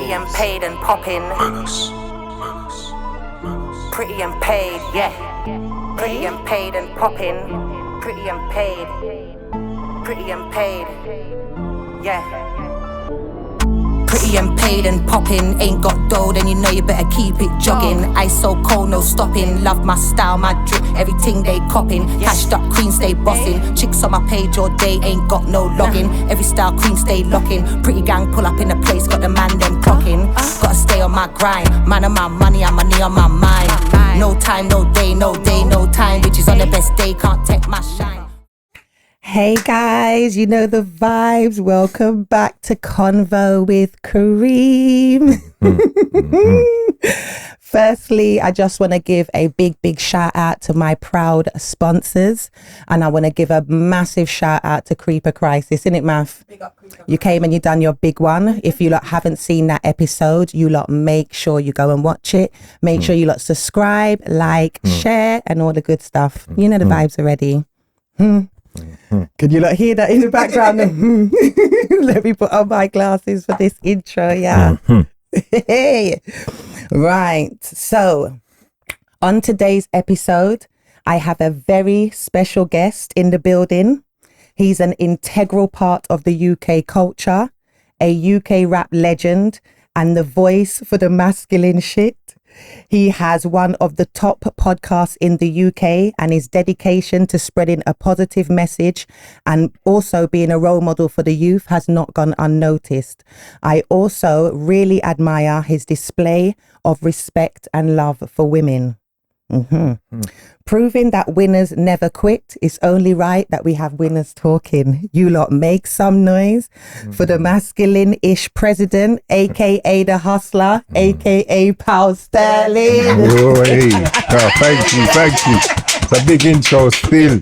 Pretty and paid and popping. Pretty and paid, yeah. Pretty and paid and popping. Pretty and paid. Pretty and paid, yeah. Pretty and paid and popping. Ain't got dough, then you know you better keep it jogging. Ice so cold, no stopping. Love my style, my drip, everything they copping. Cashed up queen stay bossing. Chicks on my page all day, ain't got no login. Every style queen stay locking. Pretty gang pull up in a place, got the man them clocking. Gotta stay on my grind. Man on my money, and money on my mind. No time, no day, no time. Bitches on the best day, can't take my shine. Hey guys, you know the vibes. Welcome back to Convo with Kareem. Firstly, I just want to give a big shout out to my proud sponsors. And I want to give a massive shout out to Creeper Crisis, innit, Math? Big up, Creeper. You came and you done your big one. If you lot haven't seen that episode, you lot make sure you go and watch it. Make sure you lot subscribe, like, share, and all the good stuff. You know the vibes already. Can you lot hear that in the background? Let me put on my glasses for this intro, yeah. Hey. Right, so on today's episode, I have a very special guest in the building. He's an integral part of the UK culture, a UK rap legend, and the voice for the masculine shit. He has one of the top podcasts in the UK, and his dedication to spreading a positive message and also being a role model for the youth has not gone unnoticed. I also really admire his display of respect and love for women. Proving that winners never quit, it's only right that we have winners talking. You lot make some noise for the Masculineish president, aka the hustler, aka Pal Sterling. Oh, hey. Oh, thank you. It's a big intro still.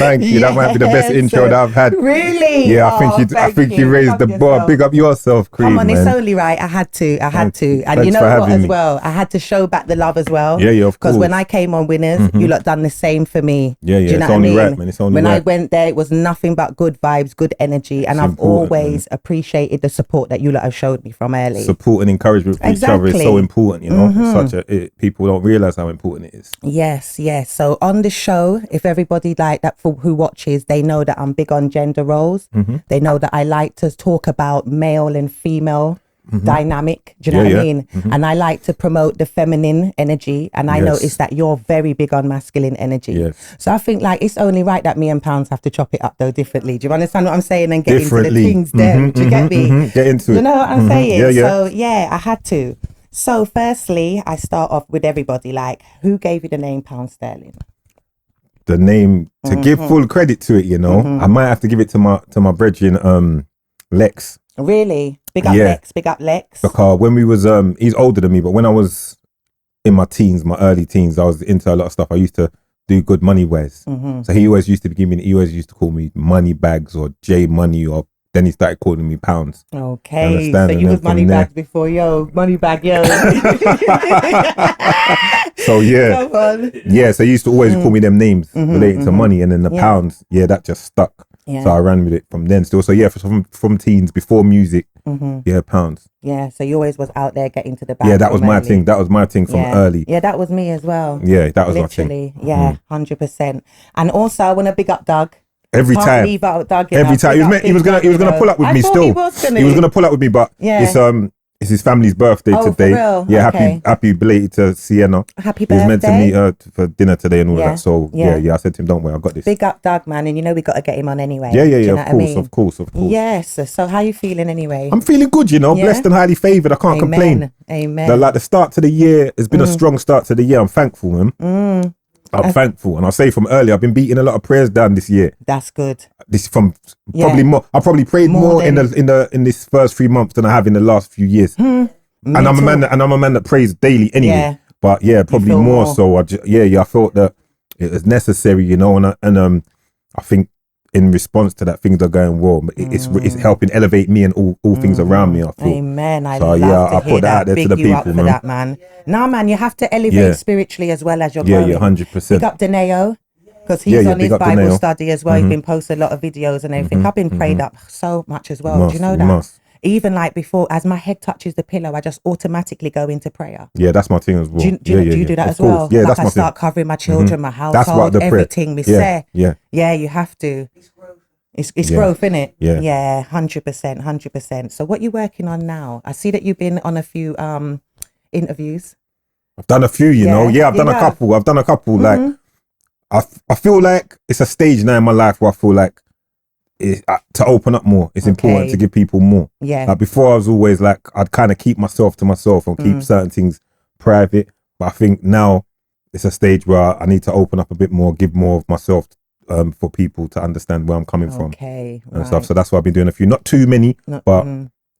Thank you. That might be the best intro that I've had. Really? Yeah, I think you raised the bar. Big up yourself, Cream. Come on, man. it's only right. I had to. And Thanks you know for what having as me. well? I had to show back the love as well. Yeah, of course. Because when I came on Winners, you lot done the same for me. Yeah. Do you know It's what only I mean? right, man. It's only when right. I went there, it was nothing but good vibes, good energy. And It's I've important, always appreciated the support that you lot have showed me from early. Support and encouragement for each other is so important, you know. It's people don't realize how important it is. Yes. So on the show, if everybody like that who watches, they know that I'm big on gender roles. They know that I like to talk about male and female dynamic. Do you know what I mean? And I like to promote the feminine energy. And I noticed that you're very big on masculine energy. Yes. So I think like it's only right that me and Pounds have to chop it up though differently. Do you understand what I'm saying? And get into the things there. Do you get me? Get into it. You know what I'm saying? Yeah. So yeah, I had to. So firstly, I start off with everybody like, who gave you the name Pound Sterling? The name, to give full credit to it, you know, I might have to give it to my brethren, Lex. Really? Big up Lex. Because when we was, he's older than me, but when I was in my early teens, I was into a lot of stuff. I used to do good money wares. So he always used to call me Money Bags or J Money, or then he started calling me Pounds. Okay, so you was Money Bags before, Money Bag, So so he used to always call me them names relating to money, and then the pounds, that just stuck. So I ran with it from then still. So from teens, before music, pounds. Yeah, so you always was out there getting to the bag. Yeah, that was my thing. That was my thing from early. Yeah, that was me as well. Yeah, that was literally my thing. Yeah, 100%. And also, I want to big up Doug. Every Can't time leave out Doug, he was gonna pull up with me still. He was gonna pull up with me, but it's his family's birthday today. For real? Yeah, Okay. happy belated to Sienna. Happy He was meant to birthday. meet her for dinner today and all Yeah. that. So I said to him, "Don't worry, I got this." Big up Doug, man, and you know we got to get him on anyway. Yeah. Do you know what I mean? Of course. Yes. So how you feeling anyway? I'm feeling good, you know, Yeah? blessed and highly favoured. I can't complain. Amen. The start to the year has been a strong start to the year. I'm thankful, man. I'm thankful, and I'll say from early, I've been beating a lot of prayers down this year. That's good. This from probably more. I probably prayed more in this first 3 months than I have in the last few years. And I'm a man that prays daily anyway. Yeah. But probably more so. I felt that it was necessary, you know, and I think in response to that, things are going well. It's helping elevate me and all things around me, I feel. Amen. I So, love I to hear put that out there Big to the you up people, for man. that, man. No, man, you have to elevate spiritually as well as you're growing. 100%. Big up Deneo, because he's on his big up Bible Deneo. study as well. He's been posting a lot of videos and everything. I've been prayed up so much as well. Do you know You that? must. even like before, as my head touches the pillow, I just automatically go into prayer. Yeah, that's my thing as well. Do you do that Of as course. well? Yeah, Like that's I my start thing. covering my children, my household, That's what the prayer. everything we say. Yeah. Yeah, you have to. It's Yeah. growth, isn't it? Yeah. Yeah, 100%, 100%. So what you working on now? I see that you've been on a few interviews. I've done a few, you know. Yeah, I've done a have. couple. I've done a couple. Like, I feel like it's a stage now in my life where I feel like to open up more. It's important to give people more. Yeah. Like before, I was always like, I'd kind of keep myself to myself and keep certain things private. But I think now it's a stage where I need to open up a bit more, give more of myself for people to understand where I'm coming from and stuff. So that's why I've been doing a few, not too many, but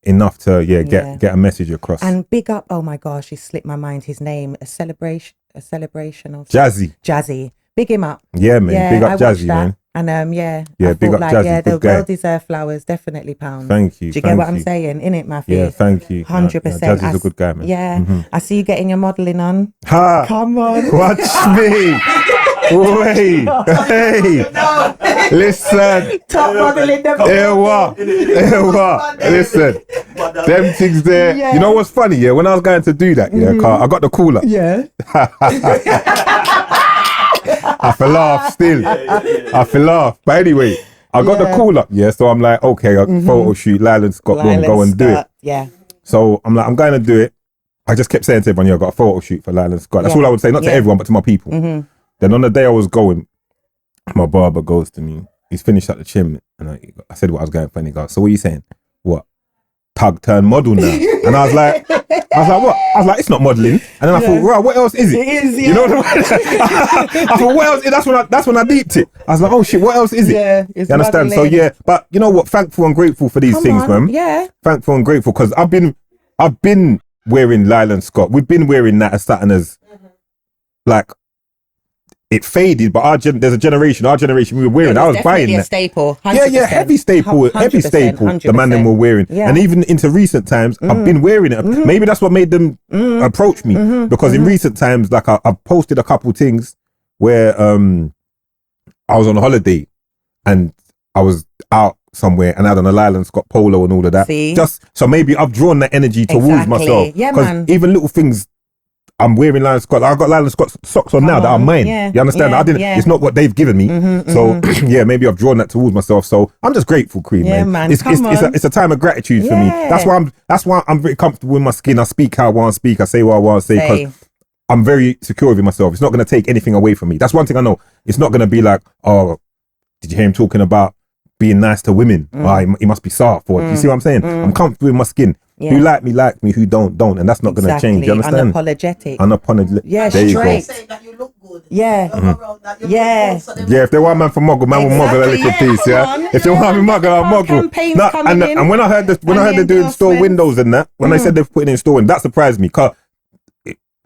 enough to get a message across. And big up, oh my gosh, he slipped my mind. His name, a celebration of Jazzy. Big him up. Yeah, man. Yeah, big up I Jazzy, man. And I big up like, Jazzy. yeah, Good the guy. well-deserved flowers, definitely pound. Thank you. Do you get what I'm saying? In it, Matthew? Yeah, thank you. 100%. Jazzy's a good guy, man. Yeah. I see you getting your modelling on. Ha! Come on. Watch me. Wait. Hey. Listen. Top modelling. Ewa. Listen. Them things there. Yeah. You know what's funny? Yeah, when I was going to do that, I got the call up. Yeah. I fell off still. I fell off. But anyway, I got the call up. Yeah, so I'm like, okay, photo shoot, Lyland Scott, go and do it. Yeah. So I'm like, I'm going to do it. I just kept saying to everyone, I got a photo shoot for Lyland Scott. That's all I would say, not to everyone, but to my people. Then on the day I was going, my barber goes to me. He's finished at the gym, and I said what I was going for, and he goes, so what are you saying? What? Tug turn model now? And I was like, what? I was like, it's not modelling. And then I thought, right, what else is it? It is, You know what I mean? I thought, what else? That's when I deeped it. I was like, oh shit, what else is it? Yeah, you understand? modelling. So yeah, but you know what? Thankful and grateful for these things, man. Yeah. Thankful and grateful because I've been wearing Lyland Scott. We've been wearing that as Saturn as like. It faded, but there's a generation. Our generation, we were wearing. I was buying that. Staple. 100%. Yeah, heavy staple. 100%. The man them were wearing, and even into recent times, I've been wearing it. Maybe that's what made them approach me because in recent times, like I posted a couple things where I was on a holiday and I was out somewhere and I had on a Lyland Scott polo and all of that. See? Just so maybe I've drawn that energy towards myself. Yeah, man. Even little things. I'm wearing Lyland Scott. I've got Lyland Scott socks on now that are mine. Yeah, you understand? yeah, I didn't. It's not what they've given me. So yeah, maybe I've drawn that towards myself. So I'm just grateful, Queen. Yeah, man. It's a time of gratitude for me. That's why I'm very comfortable in my skin. I speak how I want to speak. I say what I want to say because I'm very secure with myself. It's not going to take anything away from me. That's one thing I know. It's not going to be like, oh, did you hear him talking about being nice to women? Oh, he must be soft. Or you see what I'm saying? I'm comfortable in my skin. Yeah. Who like me, who don't, and that's not going to change. You understand? Unapologetic. Yeah, there straight. You go. Say that you look good. Yeah. Yeah, if they want man for muggle, man will muggle a little piece. Yeah. If they want me muggle, I'll muggle. And when I heard this, when I heard they're doing store windows and that, when I said they're putting in store windows, that surprised me. Cause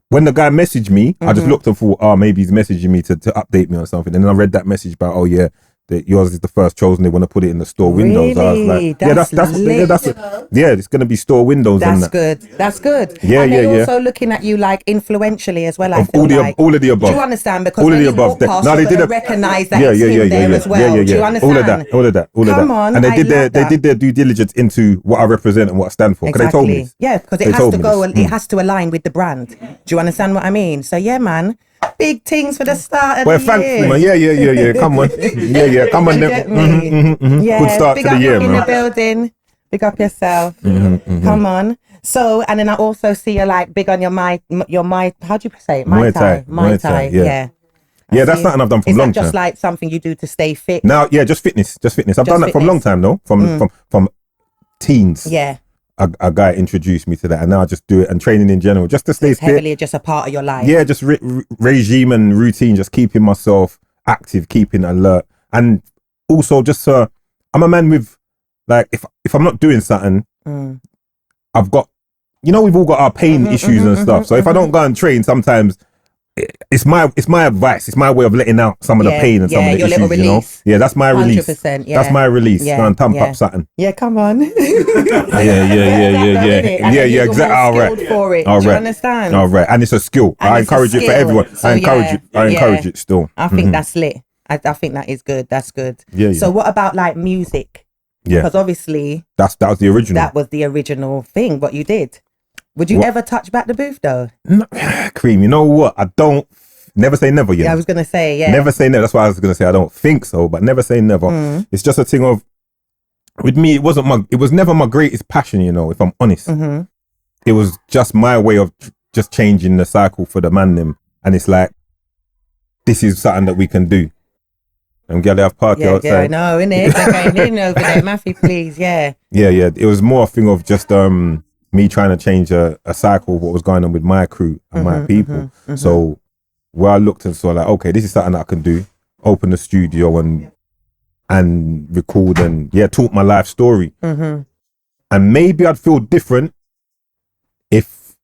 when the guy messaged me, I just looked and thought, oh, maybe he's messaging me to update me or something. And then I read that message about, oh yeah, that yours is the first chosen. They want to put it in the store windows. I was like, it's going to be store windows. That's good. That's good. Yeah, and they're also looking at you like influentially as well. I feel all of the above. Do you understand? Because all of the above. They did recognize that it's him there as well. Do you understand? All of that. Come on, and they did their due diligence into what I represent and what I stand for. Because they told me. Yeah, because it has to go and it has to align with the brand. Do you understand what I mean? So yeah, man. Big things for the start of the year. Thankful, man. Yeah. Come on. Come on. Yeah, good start to the year, man. In the building. Big up yourself. Come on. So, and then I also see you like big on your how do you say it? Muay Thai. Yeah. Yeah, that's something I've done from long time. Is that just like something you do to stay fit? No, yeah, just fitness. I've done that from a long time though. From teens. Yeah. A guy introduced me to that, and now I just do it, and training in general, just to stay fit. Heavily just a part of your life. Yeah, just regime and routine, just keeping myself active, keeping alert, and also just I'm a man with like if I'm not doing something, I've got, we've all got our pain issues and stuff. So if I don't go and train, sometimes it's my advice. It's my way of letting out some of the pain and some of the issues. Release. Yeah, that's my release. 100%. That's my release. Go and thump up something. Yeah, come on. Yeah. Exactly. All right. Do you understand? All right, and it's a skill. I encourage it for everyone. So, I encourage it still. I think that's lit. I think that is good. That's good. Yeah. So what about like music? Yeah. Because obviously that was the original. That was the original thing, what you did. Would you ever touch back the booth though? No, Cream, you know what? I don't, never say never, Yeah, I was going to say, yeah. Never say never. That's why I was going to say I don't think so, but never say never. It's just a thing of, with me, it was never my greatest passion, you know, if I'm honest. It was just my way of just changing the cycle for the man them. And it's like, this is something that we can do. And get have party outside. Yeah, I know, innit? They're going in over there, Matthew, please, yeah. Yeah. It was more a thing of just me trying to change a cycle of what was going on with my crew and my people. So where I looked and saw like, okay, this is something that I can do. Open the studio and record and talk my life story. And maybe I'd feel different if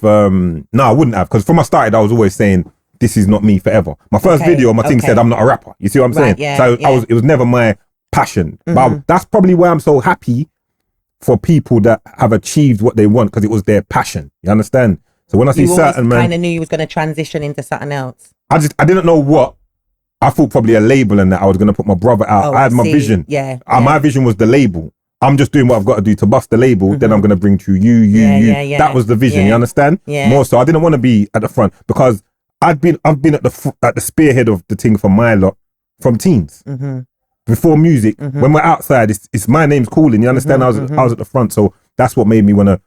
no, I wouldn't have, because from I started I was always saying this is not me forever. My first video, my thing said I'm not a rapper. You see what I'm saying? Yeah, so it was never my passion. But that's probably why I'm so happy for people that have achieved what they want, because it was their passion. You understand? So when I see certain man, kind of knew you was going to transition into something else. I didn't know what. I thought probably a label and that I was going to put my brother out. I had my vision. My vision was the label. I'm just doing what I've got to do to bust the label. Then I'm going to bring to you. That was the vision. You understand? More so, I didn't want to be at the front, because I've been at the spearhead of the thing for my lot from teens. Before music, when we're outside, it's my name's calling. You understand? I was at the front, so that's what made me want to.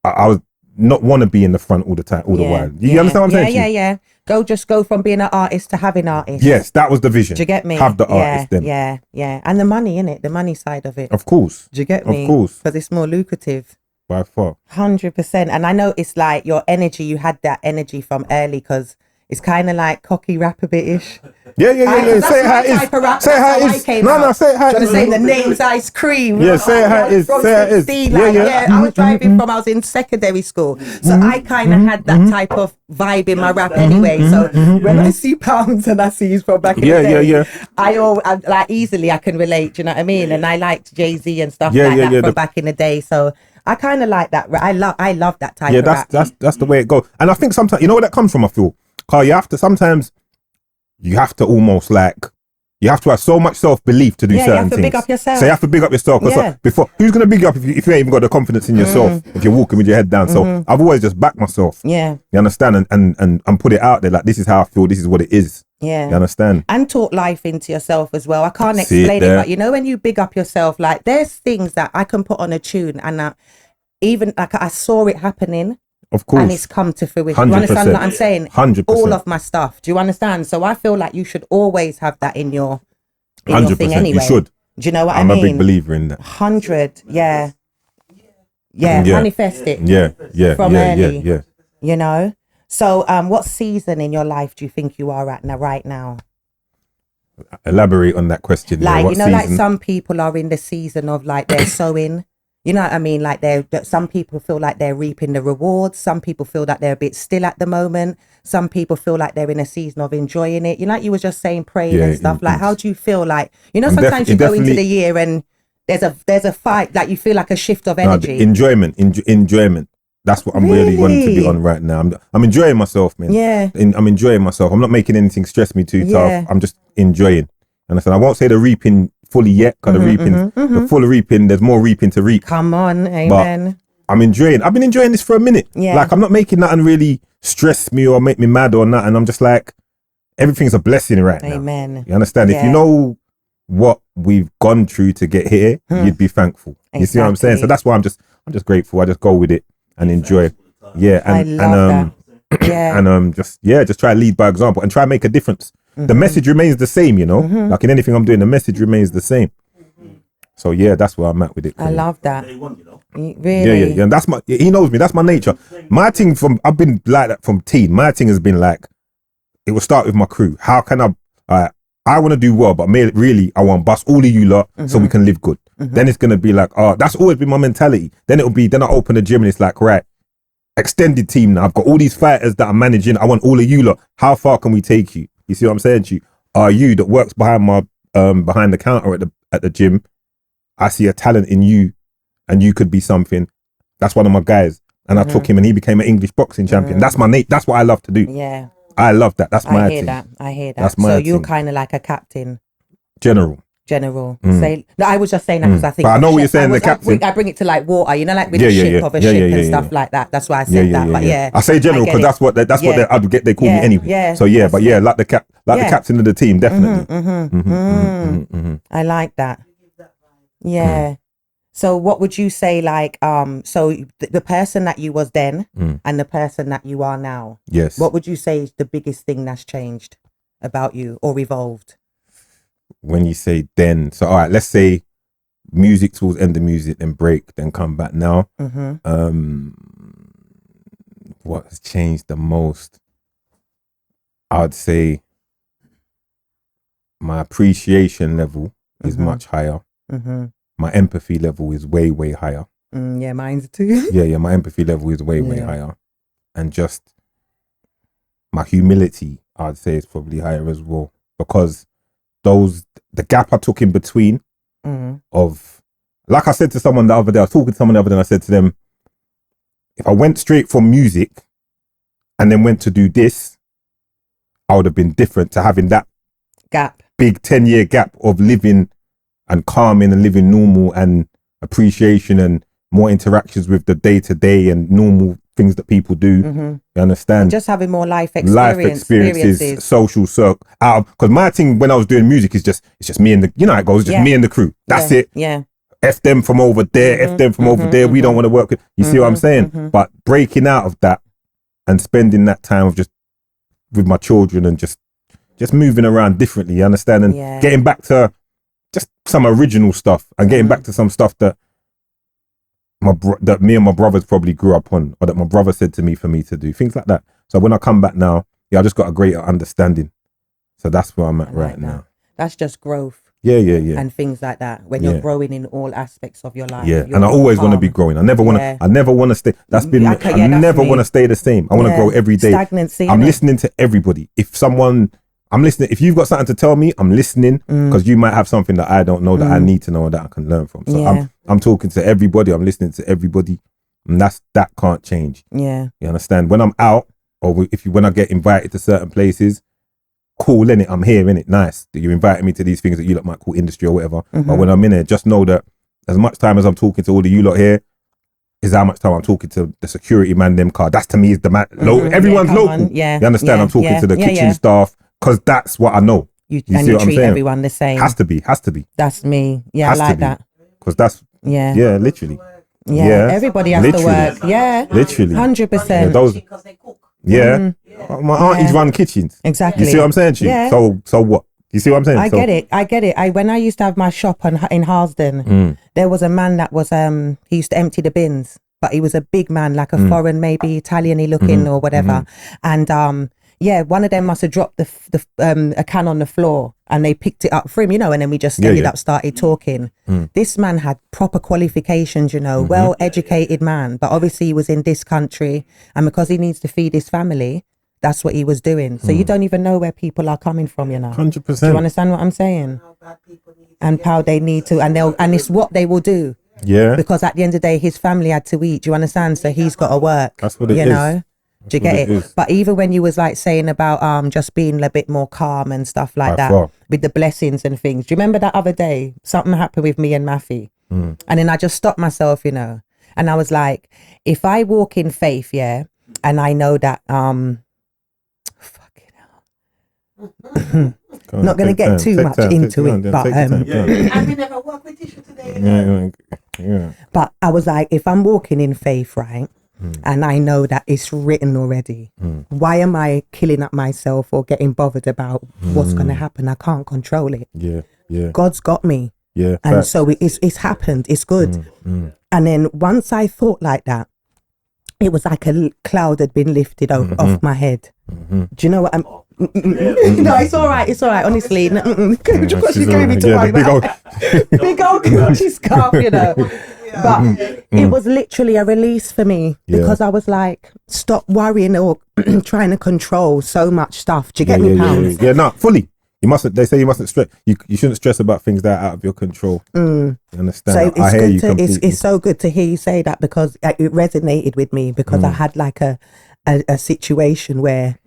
I was not want to be in the front all the time, all the while. You understand what I'm saying? Yeah. Go from being an artist to having artists. Yes, that was the vision. Do you get me? Have the artist then. Yeah. And the money, innit? The money side of it. Of course. Do you get me? Of course. Because it's more lucrative. By far. 100%. And I know it's like your energy, you had that energy from early, because it's kind of like cocky rap a bit-ish. Yeah. Say it how it is. Say it how it is. No, say it how it is. Say the name's ice cream. Yeah, say it how it is. Say it how it is. Yeah. I was driving I was in secondary school. So I kind of had that type of vibe in my rap anyway. So when I see Pounds and I see you from back in the day, I like easily I can relate, do you know what I mean? And I liked Jay-Z and stuff like that from back in the day. So I kind of like that. I love that type of rap. That's the way it goes. And I think sometimes, you know where that comes from, I feel? Carl, you have to almost like, you have to have so much self-belief to do certain things. You have to big up yourself. So you have to big up yourself. Before, who's going to big you up if you ain't even got the confidence in yourself, if you're walking with your head down? So I've always just backed myself. Yeah. You understand? And put it out there, like, this is how I feel, this is what it is. Yeah. You understand? And talk life into yourself as well. I can't explain it, but you know, when you big up yourself, like, there's things that I can put on a tune and even like I saw it happening. Of course. And it's come to fruition. 100%. You understand what I'm saying? 100%. All of my stuff. Do you understand? So I feel like you should always have that in your thing anyway. You should. Do you know what I mean? mean? I'm a big believer in that. 100, yeah. Manifest it. Yeah. From early. You know? So what season in your life do you think you are at right now? Elaborate on that question. Like, what you know, season? like some people are in the season of like they're sowing. You know what I mean? Like some people feel like they're reaping the rewards. Some people feel that they're a bit still at the moment. Some people feel like they're in a season of enjoying it. You know, like you were just saying, praying and stuff. Like, how do you feel? Like, you know, sometimes you go into the year and there's a fight. Like, you feel like a shift of energy. Enjoyment. That's what I'm really wanting to be on right now. I'm enjoying myself, man. Yeah. I'm enjoying myself. I'm not making anything stress me too tough. I'm just enjoying. Understand? I won't say the reaping fully yet, because the full reaping, there's more reaping to reap. Come on, amen. But I've been enjoying this for a minute. Yeah. Like, I'm not making nothing really stress me or make me mad or nothing. I'm just like, everything's a blessing right now. Amen. You understand? If you know what we've gone through to get here, you'd be thankful. Exactly. You see what I'm saying? So that's why I'm just grateful. I just go with it and enjoy. Yeah. And I love that. Yeah. And just try to lead by example and try to make a difference. The message remains the same, you know. Like in anything I'm doing, the message remains the same. So yeah, that's where I'm at with it. I love that. Really? Yeah. And that's he knows me. That's my nature. My thing I've been like that from teen. My thing has been like, it will start with my crew. How can I want to do well, but really I want to bust all of you lot so we can live good. Then it's going to be like, that's always been my mentality. Then I open the gym and it's like, right, extended team now. I've got all these fighters that I'm managing. I want all of you lot. How far can we take you? You see what I'm saying to you? Are you that works behind my behind the counter at the gym? I see a talent in you, and you could be something. That's one of my guys, and I took him, and he became an English boxing champion. That's my That's what I love to do. Yeah, I love that. That's my I thing. hear that. That's my so you're kind of like a captain. General. general. Say no, I was just saying that because I think. But I know what you're saying. I bring it to like water, you know, like with a ship of a ship and stuff like that. That's why I said that. But yeah, I say general because that's what they call me anyway. Yeah. So yeah, but yeah, like the captain of the team, definitely. I like that. Yeah. So what would you say, like, so the person that you was then and the person that you are now? Yes. What would you say is the biggest thing that's changed about you or evolved? When you say then, so all right, let's say music towards end of music, then break, then come back now. What has changed the most? I'd say my appreciation level is much higher. My empathy level is way, way higher. Yeah, mine's too. yeah, my empathy level is way, way higher. And just my humility, I'd say, is probably higher as well. Because the gap I took in between of, like I said to someone the other day, I was talking to someone the other day and I said to them, if I went straight from music and then went to do this, I would have been different to having that gap, big 10-year gap of living and calming and living normal and appreciation and more interactions with the day-to-day and normal things that people do. You understand? And just having more life experiences, social circle. Because my thing when I was doing music is it's just me and the, you know how it goes, just me and the crew. That's it. Yeah. F them from over there, F them from over there. We don't want to work with, you see what I'm saying? But breaking out of that and spending that time with my children and just moving around differently, you understand? And getting back to just some original stuff and getting back to some stuff that that me and my brothers probably grew up on, or that my brother said to me for me to do, things like that. So when I come back now, I just got a greater understanding. So that's where I'm at right now. That's just growth. Yeah. And things like that. When you're growing in all aspects of your life. Yeah, and I always want to be growing. I never want to stay. That's been. I never want to stay the same. I want to grow every day. Stagnancy. I'm listening to everybody. I'm listening. If you've got something to tell me, I'm listening because you might have something that I don't know that I need to know or that I can learn from. So I'm talking to everybody. I'm listening to everybody, and that can't change. Yeah, you understand? When I'm out, or when I get invited to certain places, cool, innit? I'm here, innit? Nice that you invited me to these things that you lot might call industry or whatever. But when I'm in there, just know that as much time as I'm talking to all of you lot here is how much time I'm talking to the security man, them car. That's to me is the man. Everyone's local. You understand? I'm talking to the kitchen staff. Because that's what I know. You see what I'm saying? Everyone the same. Has to be. That's me. Yeah, I like that. Because that's literally. Yeah, everybody has to work. Yeah, literally. 100%. Because they cook. Yeah. My aunties run kitchens. Exactly. You see what I'm saying to you? Yeah. So what? You see what I'm saying? I get it. When I used to have my shop in Harlesden, there was a man that was he used to empty the bins, but he was a big man, like a foreign, maybe Italian-y looking or whatever, and one of them must have dropped a can on the floor and they picked it up for him, and then we just ended up started talking. This man had proper qualifications, well-educated man, but obviously he was in this country and because he needs to feed his family, that's what he was doing. So you don't even know where people are coming from, 100%. Do you understand what I'm saying? How bad people need and how they need to, and it's what they will do. Yeah. Because at the end of the day, his family had to eat, do you understand? So he's got to work. That's what it is. Do you get it? But even when you was like saying about just being a bit more calm and stuff like that with the blessings and things. Do you remember that other day? Something happened with me and Maffy. And then I just stopped myself, and I was like, if I walk in faith, and I know that fucking hell. Not going to get too much into it, but have you never worked with tissue today? Yeah. But I was like, if I'm walking in faith, right? And I know that it's written already. Why am I killing up myself or getting bothered about what's going to happen? I can't control it. Yeah. God's got me. Yeah. And so it's happened. It's good. And then once I thought like that, it was like a cloud had been lifted off my head. Do you know what I'm... No, it's all right. Honestly, she's giving me to my big old Gucci scarf, But it was literally a release for me because I was like, stop worrying or trying to control so much stuff. Do you get me, pounds? Yeah, no, fully. You mustn't. They say you mustn't stress. You shouldn't stress about things that are out of your control. You understand? So I hear you completely. It's so good to hear you say that because it resonated with me because I had like a situation where.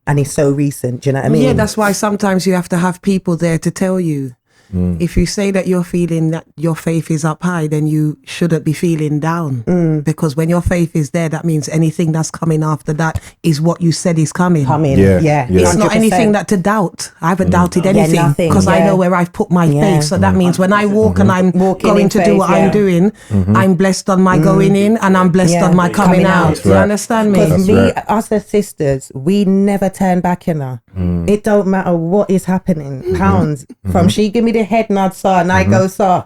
And it's so recent, do you know what I mean? Yeah, that's why sometimes you have to have people there to tell you. If you say that you're feeling that your faith is up high, then you shouldn't be feeling down. Because when your faith is there, that means anything that's coming after that is what you said is coming. Yeah. It's not 100%. anything that to doubt. I haven't doubted anything nothing. because I know where I've put my faith. So that means when I walk and I'm Walking going in to do faith, what I'm doing, I'm blessed on my going in and I'm blessed on my coming out. That's You right. understand me? Because That's us as sisters, we never turn back in her. It don't matter what is happening. Pounds from she give me the head nod, sir, and I go, sir.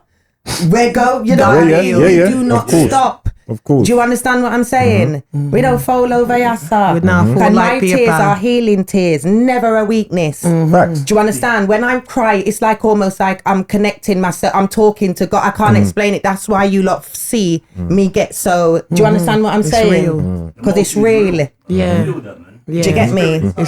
Where go? You know, we do not stop. Of course. Do you understand what I'm saying? We don't fall over yassa. We now fall And like my Peter tears Pan. are healing tears, never a weakness. Facts. Do you understand? When I cry, it's like almost like I'm connecting myself. I'm talking to God. I can't explain it. That's why you lot see me get so. Do you understand what I'm saying? Because it's real. Yeah. Do you get me? But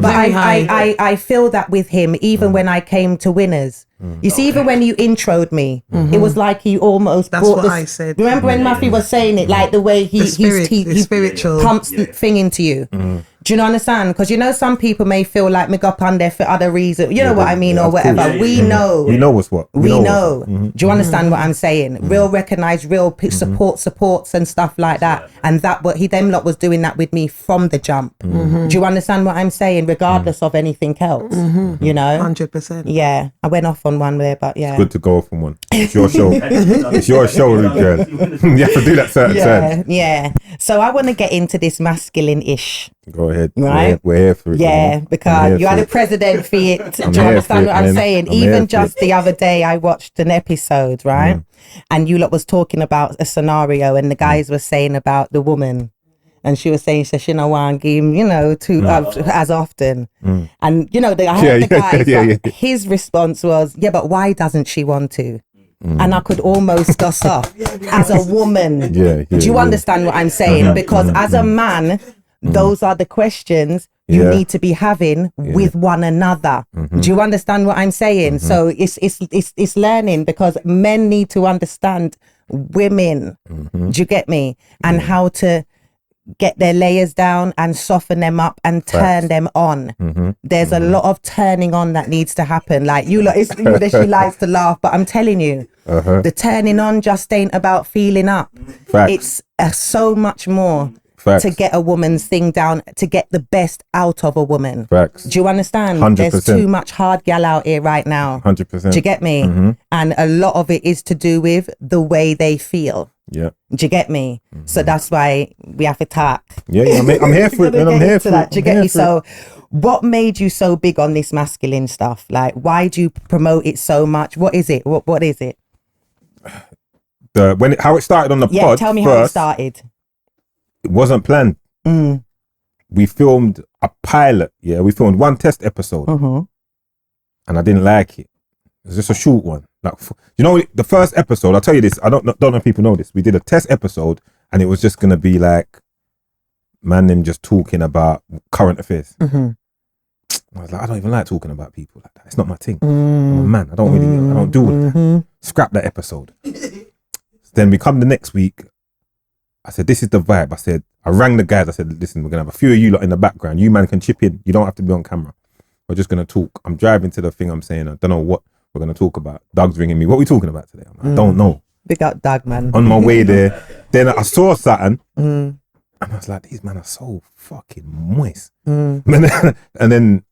very high. I feel that with him, even when I came to Winners. You see, even when you introed me, it was like he almost That's brought what I said. Remember when Matthew was saying it, like the way he spiritual. pumps the thing into you. Do you understand? Because you know some people may feel like me up on there for other reasons. You know what I mean, or whatever. We know. We know what's what. We know. Do you understand what I'm saying? Real recognize, real supports and stuff like that. And that, but them lot was doing that with me from the jump. Do you understand what I'm saying? Regardless of anything else, you know. 100%. Yeah, I went off on one there, but yeah. Good to go off on one. It's your show. It's your show, girl. You have to do that certain times. Yeah. So I want to get into this masculine-ish. Go ahead. Right? We're here for it. Yeah, man. because you are the president for it. Do you here understand for what it, I'm man. saying? I'm here Even for just the other day, I watched an episode, right? And you lot was talking about a scenario, and the guys were saying about the woman. And she was saying, she no one give him, as often. And, I heard the guy, but his response was, yeah, but why doesn't she want to? And I could almost goss off as a woman. Do you understand what I'm saying? Because as a man, those are the questions you need to be having with one another. Do you understand what I'm saying? So it's learning, because men need to understand women. Do you get me? And how to get their layers down and soften them up and turn them on. There's a lot of turning on that needs to happen. Like she likes to laugh, but I'm telling you, the turning on just ain't about feeling up. It's so much more to get a woman's thing down, to get the best out of a woman. Do you understand? 100%. There's too much hard gal out here right now. 100%. Do you get me? And a lot of it is to do with the way they feel. Yeah. Do you get me? So that's why we have to talk. Yeah, I'm here for it, man. I'm here for it. Do you get me? So what made you so big on this masculine stuff? Like, why do you promote it so much? What is it? What is it? How it started on the pod. Yeah, tell me how it started. It wasn't planned. We filmed a pilot. Yeah, we filmed one test episode, and I didn't like it. It was just a short one. Like, the first episode, I'll tell you this, I don't know if people know this. We did a test episode, and it was just going to be like, them just talking about current affairs. I was like, I don't even like talking about people like that. It's not my thing. I'm a man. I don't do all that. Scrap that episode. Then we come the next week. I said, this is the vibe. I rang the guys. I said, listen, we're going to have a few of you lot in the background. You man can chip in. You don't have to be on camera. We're just going to talk. I'm driving to the thing. I'm saying, I don't know what we're going to talk about. Doug's ringing me. What are we talking about today? I'm like, I don't know. Big up Doug, man. On my way there, then I saw something, and I was like, these men are so fucking moist. And then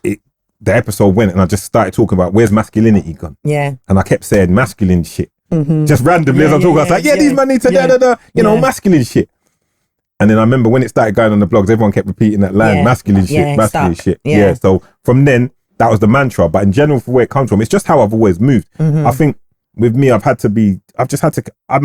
the episode went, and I just started talking about where's masculinity gone. Yeah. And I kept saying masculine shit. Just randomly as I'm talking, I was like, these men need to masculine shit. And then I remember when it started going on the blogs, everyone kept repeating that line, masculine shit, masculine shit. Yeah. So from then, that was the mantra. But in general, for where it comes from, it's just how I've always moved. I think with me, I'm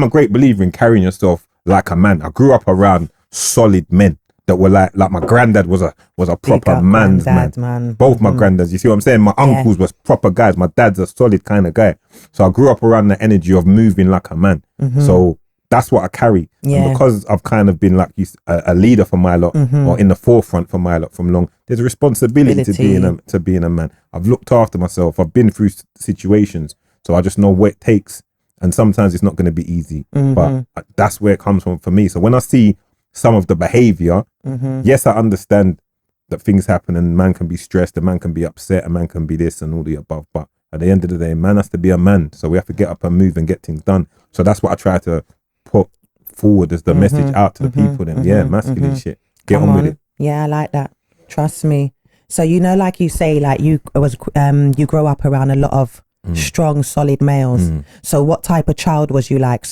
a great believer in carrying yourself like a man. I grew up around solid men that were like my granddad was a proper man's man. Both my granddads, you see what I'm saying? My uncles was proper guys. My dad's a solid kind of guy. So I grew up around the energy of moving like a man. So that's what I carry. And because I've kind of been like a leader for my lot, or in the forefront for my lot from long, there's a responsibility to being a man. I've looked after myself. I've been through situations. So I just know what it takes. And sometimes it's not going to be easy. But that's where it comes from for me. So when I see some of the behavior, yes, I understand that things happen and man can be stressed, a man can be upset, a man can be this and all the above. But at the end of the day, man has to be a man. So we have to get up and move and get things done. So that's what I try to put forward as the message out to the people. Then, masculine shit. Get on with it. Yeah, I like that. Trust me. So, you know, like you say, like you grow up around a lot of strong, solid males. So what type of child was you like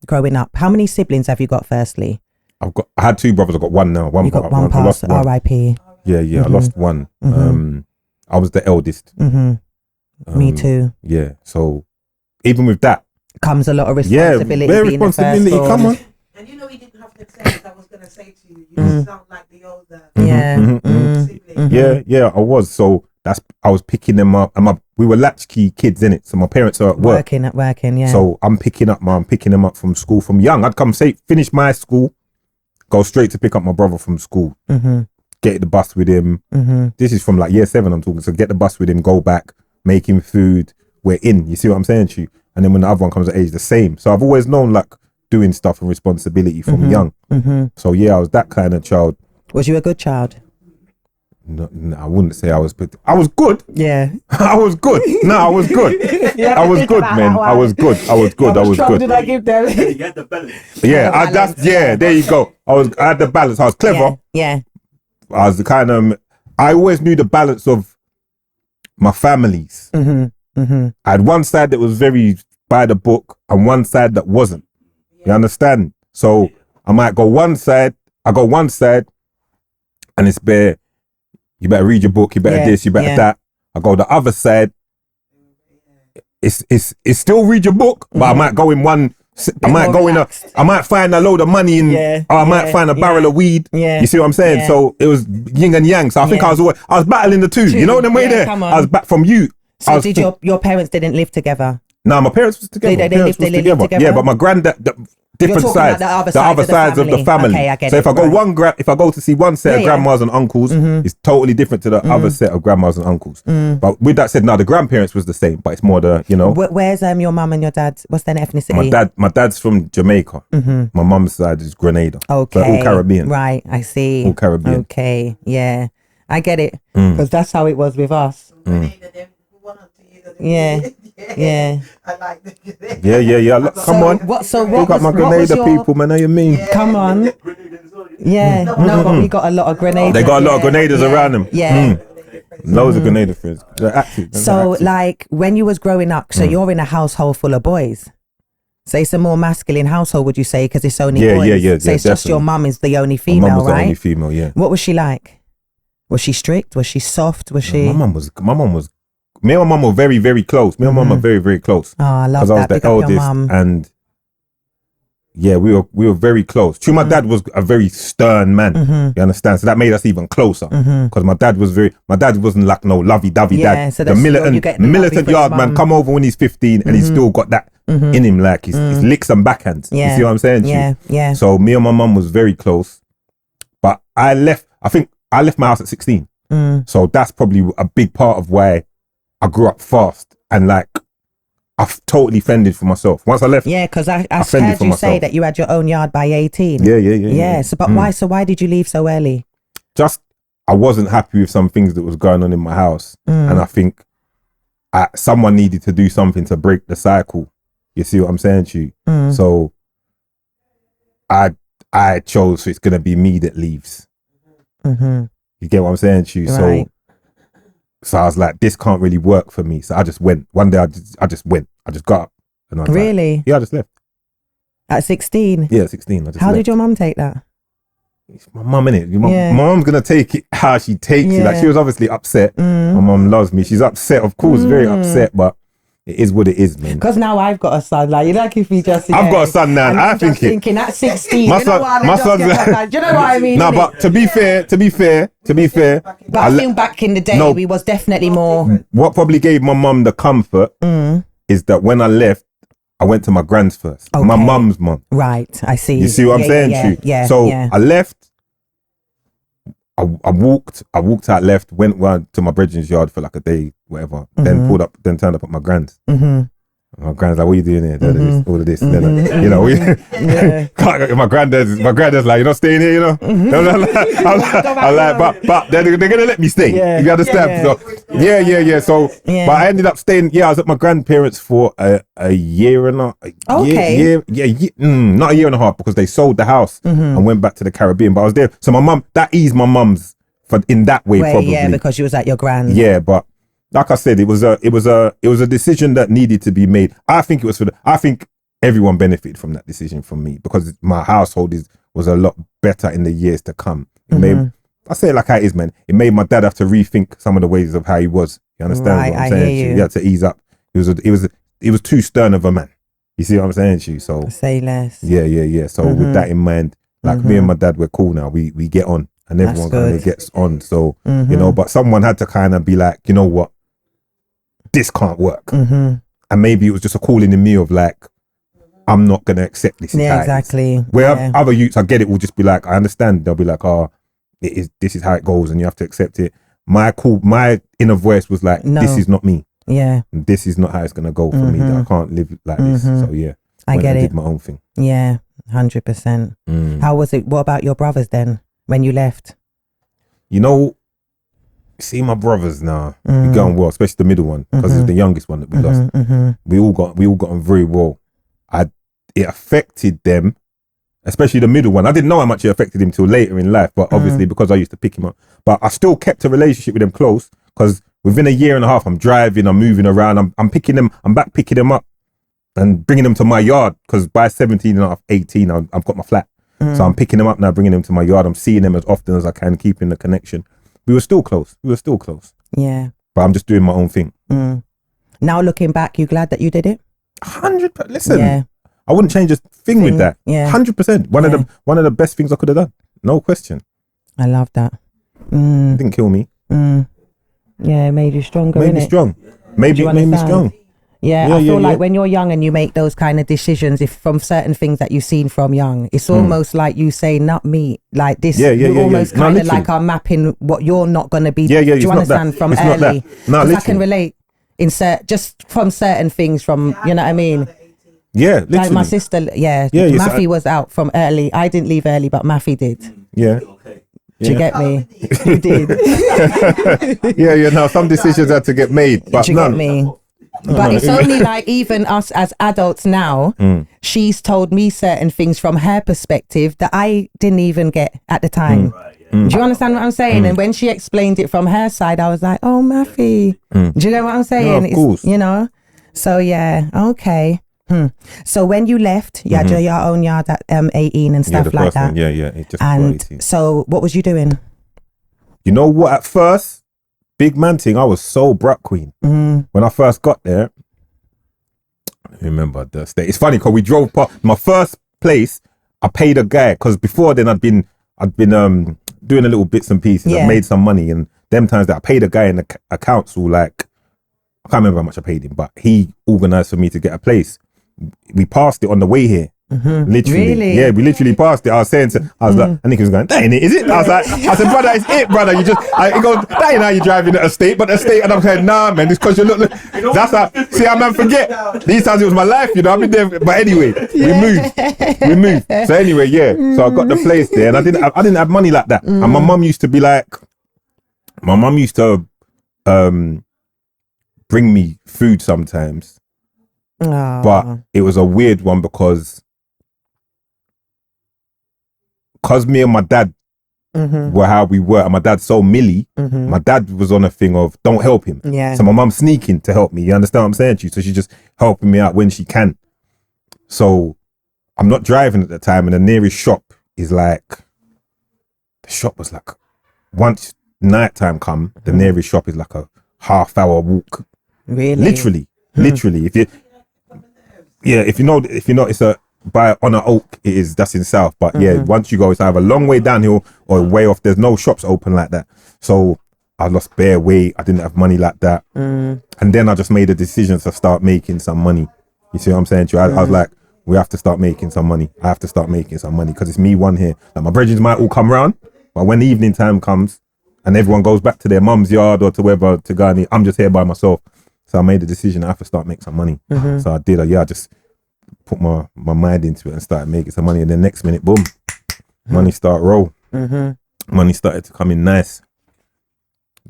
growing up? How many siblings have you got, firstly? I had 2 brothers. I've got one now. You got one past, R.I.P. Yeah, I lost one. I was the eldest. Me too. Yeah, so even with that comes a lot of responsibility. Yeah, being responsibility. The first come on. And you know, he didn't have the sense I was going to say to you. You sound like the older sibling. Yeah, I was. So I was picking them up. And we were latchkey kids, innit? So my parents are at work. Working, yeah. So I'm picking them up from school from young. I'd come finish my school, go straight to pick up my brother from school, get the bus with him. This is from like year 7 I'm talking. So get the bus with him, go back, make him food. We're in. You see what I'm saying to you? And then when the other one comes at age, the same. So I've always known like doing stuff and responsibility from young. So yeah, I was that kind of child. Was you a good child? No, I wouldn't say I was, but I was good. Yeah. I was good. No, I was good. I was good, man. I was good. I was good. Did I give them? You had the balance. Yeah, there you go. I had the balance. I was clever. Yeah. I was the kind of, I always knew the balance of my families. I had one side that was very by the book and one side that wasn't. You understand? So I might go one side, and it's bare, you better read your book, you better this, you better that. I go the other side, it's still read your book, but I might go in one, I might find a load of money in, or I might find a barrel of weed. Yeah. You see what I'm saying? Yeah. So it was yin and yang. So I think I was battling the two. You know them way there? I was back from you. So did your parents didn't live together? No, my parents was together. They lived together? Yeah, but my granddad, different sides. The other sides of the family. Okay, I get so it, if I go if I go to see one set of grandmas and uncles, it's totally different to the other set of grandmas and uncles. But with that said, now the grandparents was the same, but it's more the, you know. Where's your mum and your dad? What's their ethnicity? My dad's from Jamaica. My mum's side is Grenada. Okay. So all Caribbean. Right, I see. All Caribbean. Okay, yeah. I get it. Because that's how it was with us. Yeah. Yeah. I like that. Yeah. Look, come on. Look at my Grenada people, man. Know you mean? Yeah. Come on. Yeah. No, but we got a lot of Grenadians. They got a lot of Grenadas around them. Yeah. Loads of Grenada friends. They're active. So, like, when you was growing up, so you're in a household full of boys. So it's a more masculine household, would you say? Because it's only boys. Yeah. So it's just your mum is the only female, my mum was right? the only female, yeah. What was she like? Was she strict? Was she soft? Was she? My mum was. Me and my mum were very, very close. Me and my mum were very, very close. Oh, I love that. Because I was the eldest, and yeah, we were very close. True, my dad was a very stern man. You understand? So that made us even closer. Because my dad wasn't like no lovey-dovey dad. So the militant yard man come over when he's 15 and he's still got that in him, like he's licks and backhands. Yeah. You see what I'm saying? To you? Yeah. So me and my mum was very close, but I think I left my house at 16. So that's probably a big part of why I grew up fast and like I've totally fended for myself. Once I left, because I fended heard you for say myself. that you had your own yard by 18. Yeah. So, but why? So why did you leave so early? Just I wasn't happy with some things that was going on in my house, and I think someone needed to do something to break the cycle. You see what I'm saying to you? So I chose it's gonna be me that leaves. You get what I'm saying to you? Right. So I was like, this can't really work for me. So I just went. One day I just went. I just got up. And I was Really? Like, yeah, I just left. At 16? Yeah, 16. How did your mum take that? It's my mum, innit? My mum's going to take it how she takes it. Like, she was obviously upset. My mum loves me. She's upset, of course, very upset, but it is what it is, man. Because now I've got a son. Like, you like if you just... I've got a son now, and I think thinking at 16, my you know what? son's like, Do you know what I mean? No, but to be fair. But I think back in the day, we was definitely more... What probably gave my mum the comfort is that when I left, I went to my grand's first. Okay. My mum's mum. Right, I see. You see what I'm saying to you? Yeah. So I left. I walked out, left, went round to my brethren's yard for like a day, whatever. Then turned up at my grand's. And My granddad's like, what are you doing here? All of this. Then, you know, my granddad's like, you're not staying here, you know? I'm like, but they're going to let me stay. If you understand. Yeah. So, but I ended up staying, I was at my grandparents for a year and a not a year and a half, because they sold the house and went back to the Caribbean. But I was there. So my mum, that eased my mum's in that way, probably. Yeah, because she was at your grand. Yeah, but like I said, it was a decision that needed to be made. I think it was I think everyone benefited from that decision from me, because my household was a lot better in the years to come. It made, I say it like how it is, man. It made my dad have to rethink some of the ways of how he was. You understand what I'm saying? Hear you. He had to ease up. He was too stern of a man. You see what I'm saying to you? So say less. Yeah. So with that in mind, like me and my dad, we're cool now. We get on, and everyone kind of gets on. So you know, but someone had to kind of be like, you know what? This can't work. And maybe it was just a calling in me of like, I'm not going to accept this. Yeah, exactly. Where other youths, I get it, will just be like, I understand. They'll be like, this is how it goes and you have to accept it. My inner voice was like, no, this is not me. Yeah. This is not how it's going to go for me. That I can't live like this. So yeah. I get it. did my own thing. Yeah, 100%. How was it? What about your brothers then when you left? You know, see my brothers now, we got on well, especially the middle one, because it's the youngest one that we lost. We all got on very well. It affected them, especially the middle one. I didn't know how much it affected him till later in life, but obviously because I used to pick him up. But I still kept a relationship with them close, because within a year and a half, I'm driving, I'm moving around, I'm picking them, I'm back picking them up and bringing them to my yard, because by 17 and a half, 18, I've got my flat. So I'm picking them up now, bringing them to my yard. I'm seeing them as often as I can, keeping the connection. We were still close. Yeah. But I'm just doing my own thing. Now looking back, you glad that you did it? 100%. Listen, I wouldn't change a thing with that. Yeah. 100%. One of the best things I could have done. No question. I love that. It didn't kill me. Yeah, it made you stronger. Made me strong. Maybe it made me strong. Yeah, I feel like when you're young and you make those kind of decisions, if from certain things that you've seen from young, it's almost like you say, not me, like this. You almost kind of like are mapping what you're not going to be. Do you understand from it's early? Because I can relate just from certain things from, you know what I mean? Yeah, literally. Like my sister, Maffy was out from early. I didn't leave early, but Maffy did. Yeah. Do you get me? You did. No, some decisions had to get made, but do you get me? But it's only like even us as adults now, she's told me certain things from her perspective that I didn't even get at the time. Do you understand what I'm saying? And when she explained it from her side, I was like, oh, Maffy. Do you know what I'm saying? No, of course. You know? So yeah, okay. So when you left, you had your own yard at 18 and stuff like that. One. Yeah. Just and 18. so what was you doing? You know what? At first, big man thing, I was so brat queen. When I first got there, I remember the state. It's funny because we drove past my first place. I paid a guy because before then I'd been doing a little bits and pieces. I made some money, and them times that I paid a guy in a council, like I can't remember how much I paid him, but he organised for me to get a place. We passed it on the way here. Literally. Really? Yeah, we literally passed it. I was saying I was like, and he was going, that ain't it, is it? I said, brother, it's it, brother. You just, he goes, that ain't how you driving at a state, but a state. And I'm saying, nah, man, it's because you look, that's how, see how man forget. These times it was my life, you know, I've been there. But anyway, we moved. So anyway, so I got the place there, and I didn't have money like that. And my mum used to be like, bring me food sometimes. But it was a weird one because me and my dad were how we were, and my dad's so milly, my dad was on a thing of don't help him. So my mum's sneaking to help me. You understand what I'm saying to you? So she's just helping me out when she can. So I'm not driving at the time, and the nearest shop is like, the shop was like, once nighttime come, the nearest shop is like a half-hour walk. Really? Literally. If you know, it's on an oak. That's in South. But once you go, it's either a long way downhill or way off. There's no shops open like that. So I lost bare weight. I didn't have money like that. And then I just made a decision to start making some money. You see what I'm saying to you? I was like, we have to start making some money. I have to start making some money because it's me one here. Like my brethren might all come round, but when the evening time comes and everyone goes back to their mum's yard or to wherever to go, I'm just here by myself. So I made the decision I have to start making some money. So I did. I just put my mind into it and started making some money. And then next minute, boom, money start roll. Money started to come in nice.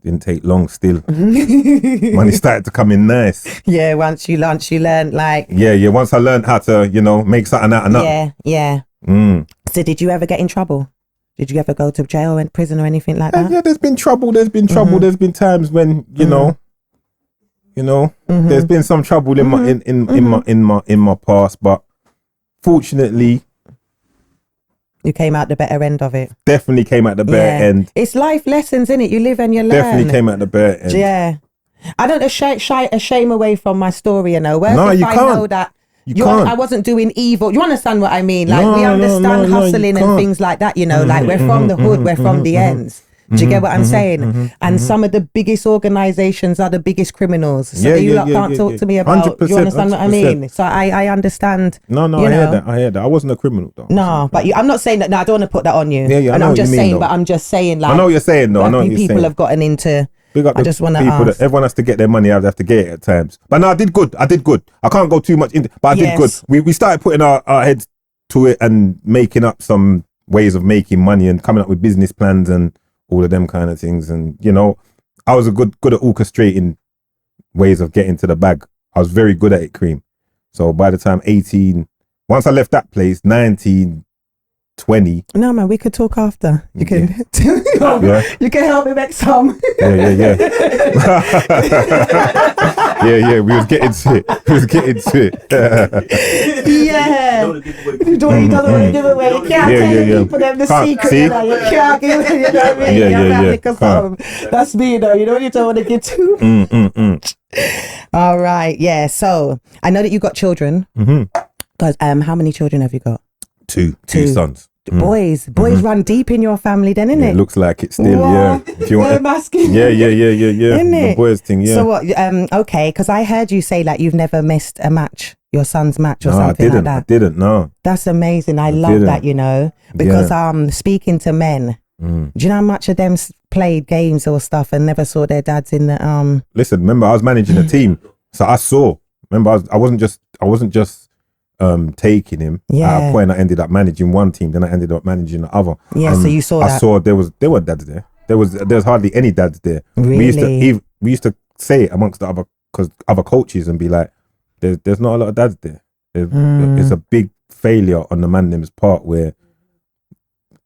Didn't take long still. Money started to come in nice. Yeah, once you learn like... Yeah. Once I learned how to, make something out of nothing. Yeah. So did you ever get in trouble? Did you ever go to jail or prison or anything like that? Yeah, there's been trouble. There's been times when, there's been some trouble in my past, but fortunately, you came out the better end of it. Definitely came out the better end. It's life lessons, innit? You live and you learn. Definitely came out the better end. Yeah. I don't shame away from my story, you know. No, you can't. Know that I wasn't doing evil. You understand what I mean? Like, we understand hustling and things like that, like we're from the hood, we're from the ends. Do you get what I'm saying? And some of the biggest organizations are the biggest criminals. So you can't talk to me about, you understand what I mean? So I understand. No, I hear that. I wasn't a criminal though. No, but I'm not saying that. No, I don't want to put that on you. Yeah, and I'm just saying, but I'm just saying, like, I know what you're saying though. I know what you're saying. People have gotten into. I just want to ask. Everyone has to get their money. I have to get it at times. But no, I did good. I can't go too much into, but I did good. We started putting our heads to it and making up some ways of making money and coming up with business plans and all of them kind of things. And, I was good at orchestrating ways of getting to the bag. I was very good at it, Cream. So by the time 18, once I left that place, 19, 20. No, man, we could talk after. You can you can help me make some. Yeah. yeah, we was getting to it. Yeah. You don't want to give away. You can't tell people them the secret. You can't give it, you know what I mean? Yeah. That's me though, you don't want to get too. All right, yeah. So I know that you got children. Because how many children have you got? Two sons. Boys run deep in your family then, innit? It looks like it still, yeah. If you want masculine. Yeah. The boys thing, yeah. So what, okay, because I heard you say like you've never missed a match, your son's match or something like that. I didn't, no. That's amazing. I love that, because speaking to men, do you know how much of them played games or stuff and never saw their dads in the... Listen, remember I was managing a team, so I saw, remember I wasn't just taking him. At a point I ended up managing one team, then I ended up managing the other. So you saw that. I saw there were dads there. There was hardly any dads there. Really? We used to say it amongst the other coaches and be like, there's not a lot of dads there. It's a big failure on the man them's part where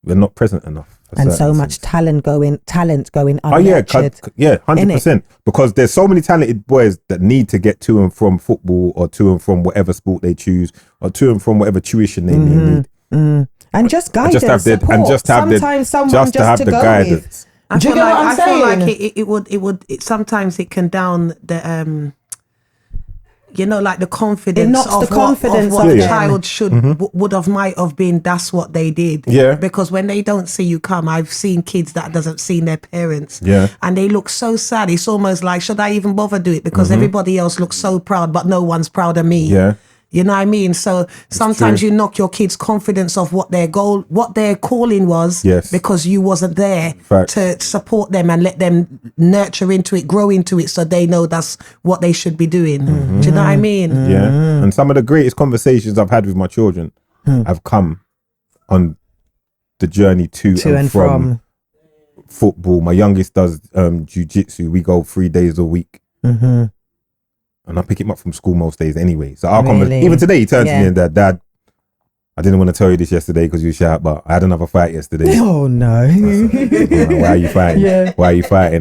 we're not present enough. And so much talent going unnurtured. 100%. Because there's so many talented boys that need to get to and from football or to and from whatever sport they choose or to and from whatever tuition they need. And just guidance, sometimes someone just to go guidance. With. I feel like sometimes it can down the like the confidence of what a child might have been. That's what they did. Yeah. Because when they don't see you come, I've seen kids that doesn't see their parents. Yeah. And they look so sad. It's almost like, should I even bother do it? Because everybody else looks so proud, but no one's proud of me. Yeah. You know what I mean? So sometimes you knock your kids' confidence of what their calling was, because you wasn't there to support them and let them nurture into it, grow into it, so they know that's what they should be doing. Do you know what I mean? Yeah. And some of the greatest conversations I've had with my children have come on the journey to and from football. My youngest does jiu-jitsu. We go 3 days a week. And I pick him up from school most days anyway. So even today he turned to me and Dad, I didn't want to tell you this yesterday because you shout, but I had another fight yesterday. Oh no. Why are you fighting? Why are you fighting?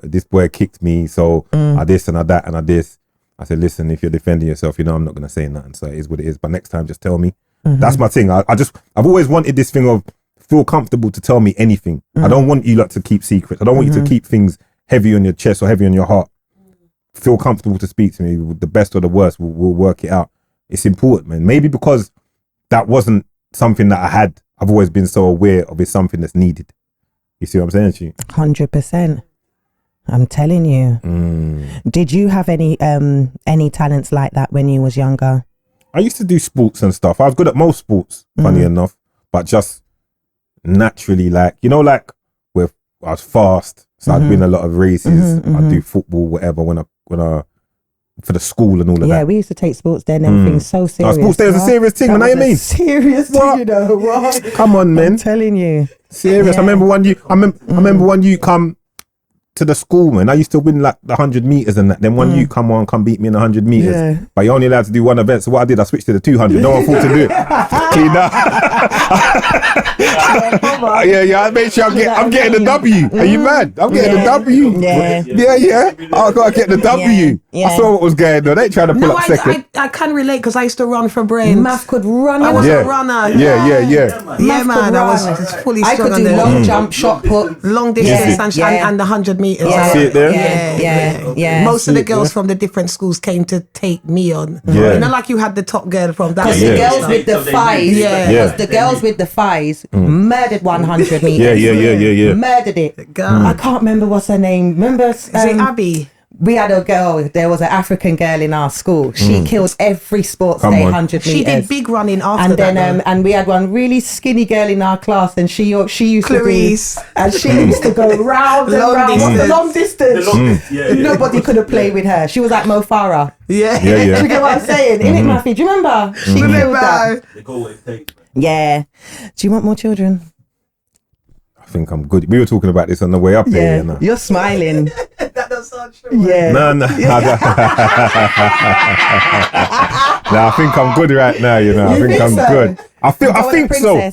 This boy kicked me, so I this and I that and I this. I said, listen, if you're defending yourself, I'm not going to say nothing. So it is what it is. But next time, just tell me. That's my thing. I've always wanted this thing of feel comfortable to tell me anything. I don't want you lot to keep secrets. I don't want you to keep things heavy on your chest or heavy on your heart. Feel comfortable to speak to me. The best or the worst, we'll work it out. It's important, man. Maybe because that wasn't something that I had. I've always been so aware of it's something that's needed. You see what I'm saying to you? 100%. I'm telling you. Did you have any talents like that when you was younger? I used to do sports and stuff. I was good at most sports, funny enough, but just naturally, like I was fast, so I'd win a lot of races. I'd do football, whatever. When I for the school and all of that. Yeah, we used to take sports day and everything so serious. Sports day was a serious thing, man. I mean, serious thing, you know what? Come on, man. I'm telling you, serious. I remember one you come to the school, man. I used to win like the 100 meters and that. Then one you come beat me in 100 meters. But you're only allowed to do one event. So what I did, I switched to the 200. No one thought to do it. Clean up. Yeah. I made sure I'm getting the W. Are you mad? I'm getting the W. Yeah. I gotta get the W. I saw what was going on. They ain't trying to pull up second. I can relate because I used to run for brain. Math could run. I was a runner. Yeah, man. I was fully strong. I could do long jump, shot put, long distance, and the 100 meters. See it there? Yeah. Most of the girls from the different schools came to take me on. Yeah. You know, like you had the top girl from that. Because the girls with the thighs, because the girls with the thighs murdered 100 meters. Yeah. Murdered it. I can't remember what's her name. Remember? Is it Abby? We had a girl, there was an African girl in our school. She killed every sports day 100 meters. She did big running after that. And then and we had one really skinny girl in our class, and she used Clarice. to do, and she used to go round and round. Long distance. Nobody could have played with her. She was like Mo Farah. Yeah. Do you get what I'm saying? Innit, Matthew? Do you remember? She killed that. Yeah. Do you want more children? I think I'm good. We were talking about this on the way up here. You know? You're smiling. That does sound true. Yeah. No. No, I think I'm good right now. You know, I think I'm good. I think so.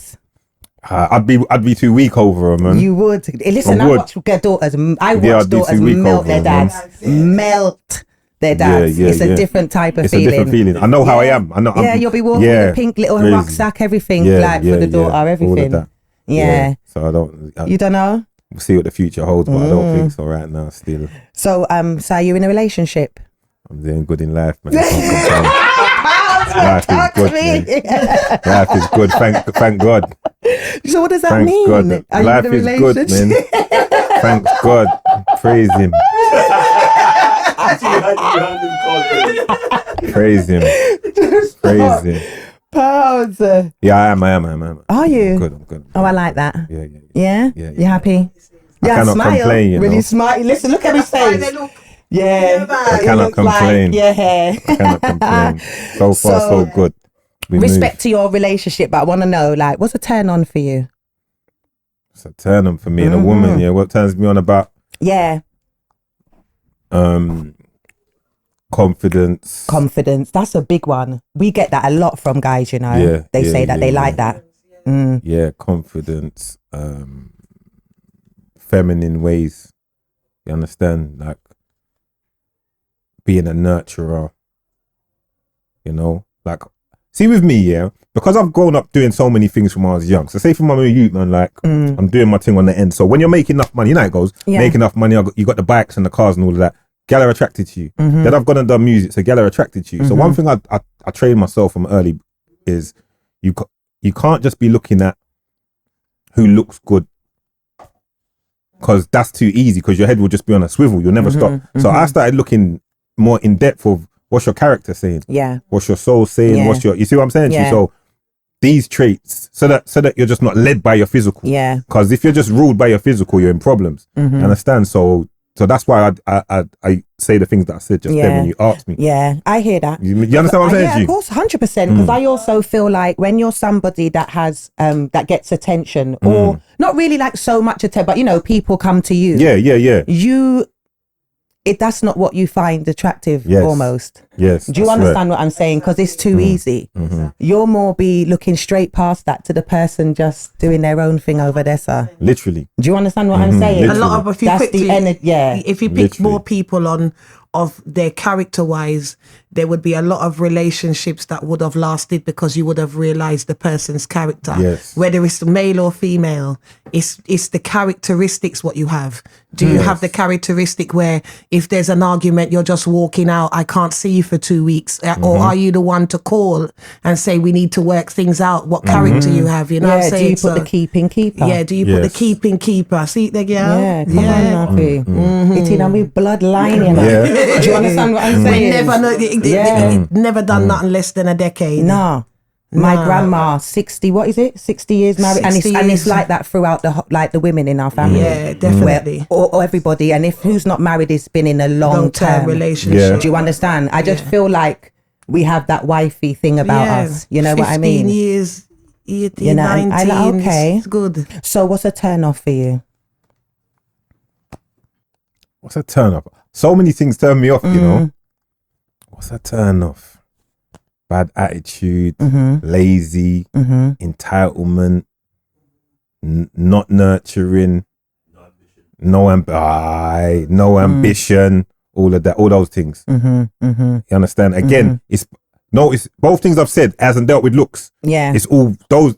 I'd be too weak over her, man. You would. Listen, I watch daughters. I watch daughters melt their dads. Melt their dads. It's a different type of feeling. It's a different feeling. I know how I am. I know. You'll be walking with a pink little rucksack, everything like for the daughter, everything. Yeah. So I don't. You don't know? We'll see what the future holds, but I don't think so right now. Still. So, so you're in a relationship? I'm doing good in life, man. Life is good, man. Life is good. Thank God. So what does that mean? God. Life is good, man. Thanks God. Praise Him. Praise Him. Praise Him. Pause. Yeah, I am. Are you? I'm good. Oh, I like that. Yeah. You happy? I cannot complain, you know. Really smart. Listen, look at his face. Yeah. I cannot complain. I cannot complain. So far, so good. Respect to your relationship, but I want to know, like, what's a turn on for you? It's a turn on for me and a woman. Yeah, what turns me on about? Yeah. Confidence. That's a big one. We get that a lot from guys, you know. Yeah, they say that they like that. Yeah, confidence. Feminine ways. You understand? Like being a nurturer. You know? Like, see with me, yeah, because I've grown up doing so many things from when I was young. So say from my youth, man, like I'm doing my thing on the end. So when you're making enough money, you know how it goes. Make enough money, you got the bikes and the cars and all of that. Gal are attracted to you. Then I've gone and done music, so gal are attracted to you. So one thing I trained myself from early is you can't just be looking at who looks good, because that's too easy, because your head will just be on a swivel. You'll never stop. So I started looking more in depth of what's your character saying? What's your soul saying? You see what I'm saying to you? So these traits, so that you're just not led by your physical. Because if you're just ruled by your physical, you're in problems. You understand? So that's why I say the things that I said just then when you asked me. Yeah, I hear that. You understand what I'm saying? Yeah, of course, 100%. Because I also feel like when you're somebody that has that gets attention, or not really like so much attention, but you know, people come to you. Yeah. That's not what you find attractive, almost. Yes. Do you understand what I'm saying? Because it's too easy. You'll more be looking straight past that to the person just doing their own thing over there, sir. Literally. Do you understand what I'm saying? Literally. A lot of if you pick Literally. more people on of their character wise, there would be a lot of relationships that would have lasted because you would have realized the person's character. Yes. Whether it's male or female, it's the characteristics what you have. Do you have the characteristic where if there's an argument, you're just walking out, I can't see you for 2 weeks, or are you the one to call and say we need to work things out? What character you have? You know what I'm saying? Do you put the keeping keeper? Yeah, do you put the keeping keeper? See the girl? Yeah, come on, Nafi. It's in with bloodline, you know. Do you understand what I'm saying? We never know. Never done nothing less than a decade. No. My grandma, 60, what is it? 60 years married. And it's like that throughout the women in our family. Yeah, definitely. Or everybody. And if who's not married has been in a long-term relationship. Yeah. Do you understand? I just feel like we have that wifey thing about us. You know what I mean? 15 years, 18, 19. I like, okay. It's good. So what's a turn off for you? What's a turn off? So many things turn me off, you know. What's a turn off? Bad attitude, lazy, entitlement, not nurturing, no ambition, all of that, all those things. You understand? Again, it's both things I've said hasn't dealt with looks. Yeah. It's all those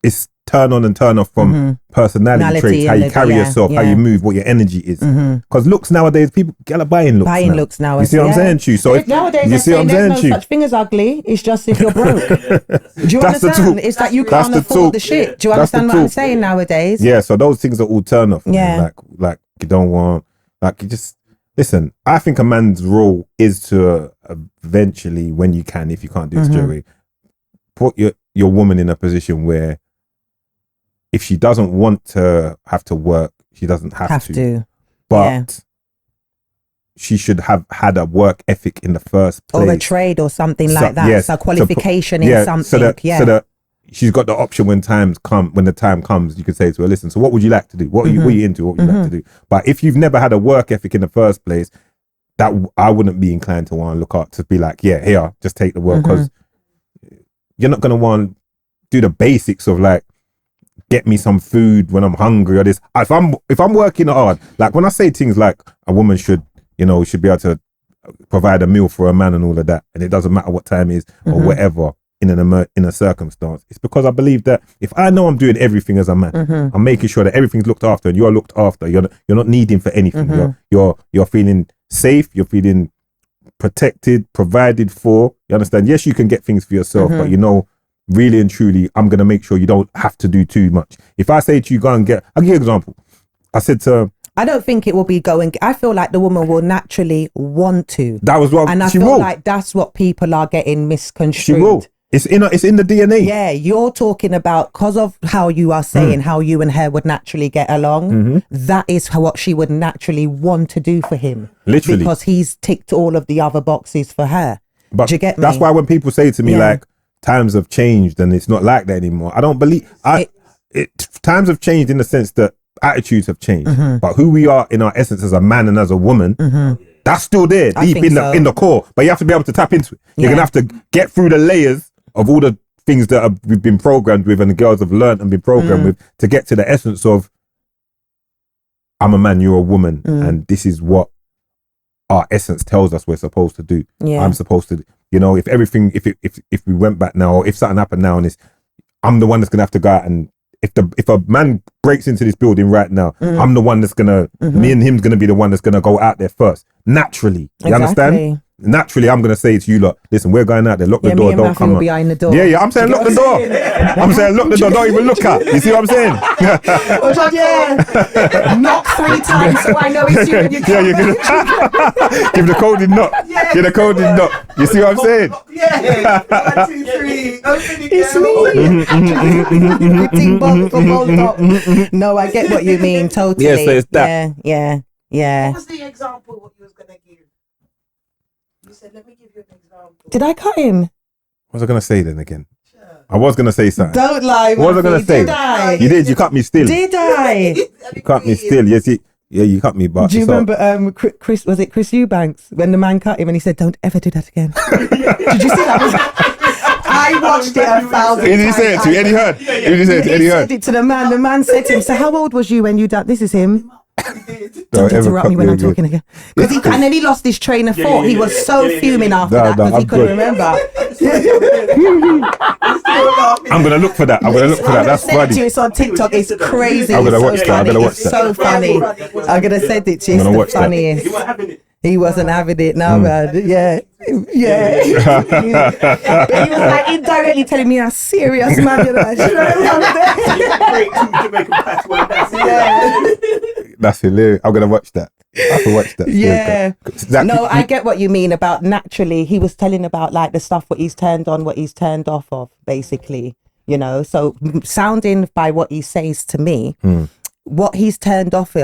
it's turn on and turn off from personality traits, how you carry yourself, how you move, what your energy is. Because looks nowadays, people get buying looks. Looks nowadays. You see what I'm saying to you? So nowadays, you see what I'm saying there's to you? no such thing as ugly. It's just if you're broke. Do you That's understand? the It's that you can't afford the shit. Do you That's understand the what I'm talk. saying nowadays? Yeah, so those things are all turn off. Yeah. Like you don't want, like you just, listen, I think a man's role is to eventually, when you can, if you can't do it straight away, put your woman in a position where if she doesn't want to have to work, she doesn't have to. But she should have had a work ethic in the first place. Or a trade or something like that. Yes, so qualification in something. So that she's got the option when the time comes, you could say to her, listen, so what would you like to do? What are you into? What would you like to do? But if you've never had a work ethic in the first place, that I wouldn't be inclined to want to look up to be like, yeah, here, just take the work, because you're not going to want to do the basics of like, get me some food when I'm hungry or this. If I'm working hard, like when I say things like a woman should be able to provide a meal for a man and all of that, and it doesn't matter what time it is or whatever in a circumstance, it's because I believe that if I know I'm doing everything as a man, I'm making sure that everything's looked after and you're looked after. You're not needing for anything. You're feeling safe. You're feeling protected, provided for. You understand? Yes, you can get things for yourself, but really and truly, I'm going to make sure you don't have to do too much. If I say to you, go and get, I'll give you an example. I said to her, I don't think it will be going. I feel like the woman will naturally want to. That was what and I feel like that's what people are getting misconstrued. She will. It's in the DNA. Yeah, you're talking about, because of how you are saying how you and her would naturally get along. That is what she would naturally want to do for him. Literally. Because he's ticked all of the other boxes for her. But do you get me? That's why when people say to me like, times have changed and it's not like that anymore, I don't believe times have changed in the sense that attitudes have changed, but who we are in our essence as a man and as a woman, that's still there deep in the core, but you have to be able to tap into it. You're gonna have to get through the layers of all the things that we've been programmed with and the girls have learned and been programmed with to get to the essence of I'm a man, you're a woman, and this is what our essence tells us we're supposed to do. I'm supposed to, if everything, if we went back now, or if something happened now, and I'm the one that's gonna have to go out, and if a man breaks into this building right now, I'm the one that's gonna, me and him's gonna be the one that's gonna go out there first. Naturally, you understand? Naturally, I'm gonna say to you, look, listen, we're going out there. Lock the door. Don't come behind the door. Yeah. I'm saying lock the door. I'm saying lock the door. Don't even look out. You see what I'm saying? Knock 3 times so I know it's you. And you you're gonna give the coded knock. Give the coded knock. You see what I'm saying? 1, 2, 3. Open it. It's me. No, I get what you mean. Totally. Yeah, so it's that. Yeah. What was the example what you was gonna give? You said, let me give you an example. Did I cut in? What was I gonna say then again? I was gonna say something. Don't lie. What was I gonna say? Did I? You did. You cut me still. Did I? You cut me still. Yes. You cut me. But do you remember Chris? Was it Chris Eubanks when the man cut him and he said, "Don't ever do that again"? Did you see that? I watched it 1,000 times. Did he say it to you? Eddie Heard. Did he say it to Eddie Heard? He said it to the man. The man said to him, "So how old was you when you done?" This is him. Don't interrupt me when I'm talking again. And then he lost his train of thought. He was so fuming after that because he couldn't remember. I'm gonna look for that. That's funny. It's on TikTok. It's crazy. I'm gonna watch that. It's so funny. I'm gonna send it to you. It's the funniest. He wasn't having it now, man. Yeah. But he was like indirectly telling me how serious, man. That's hilarious. I'm gonna watch that. I have to watch that. Yeah. No, I get what you mean about naturally. He was telling about like the stuff what he's turned on, what he's turned off of, basically. You know, so sounding by what he says to me, what he's turned off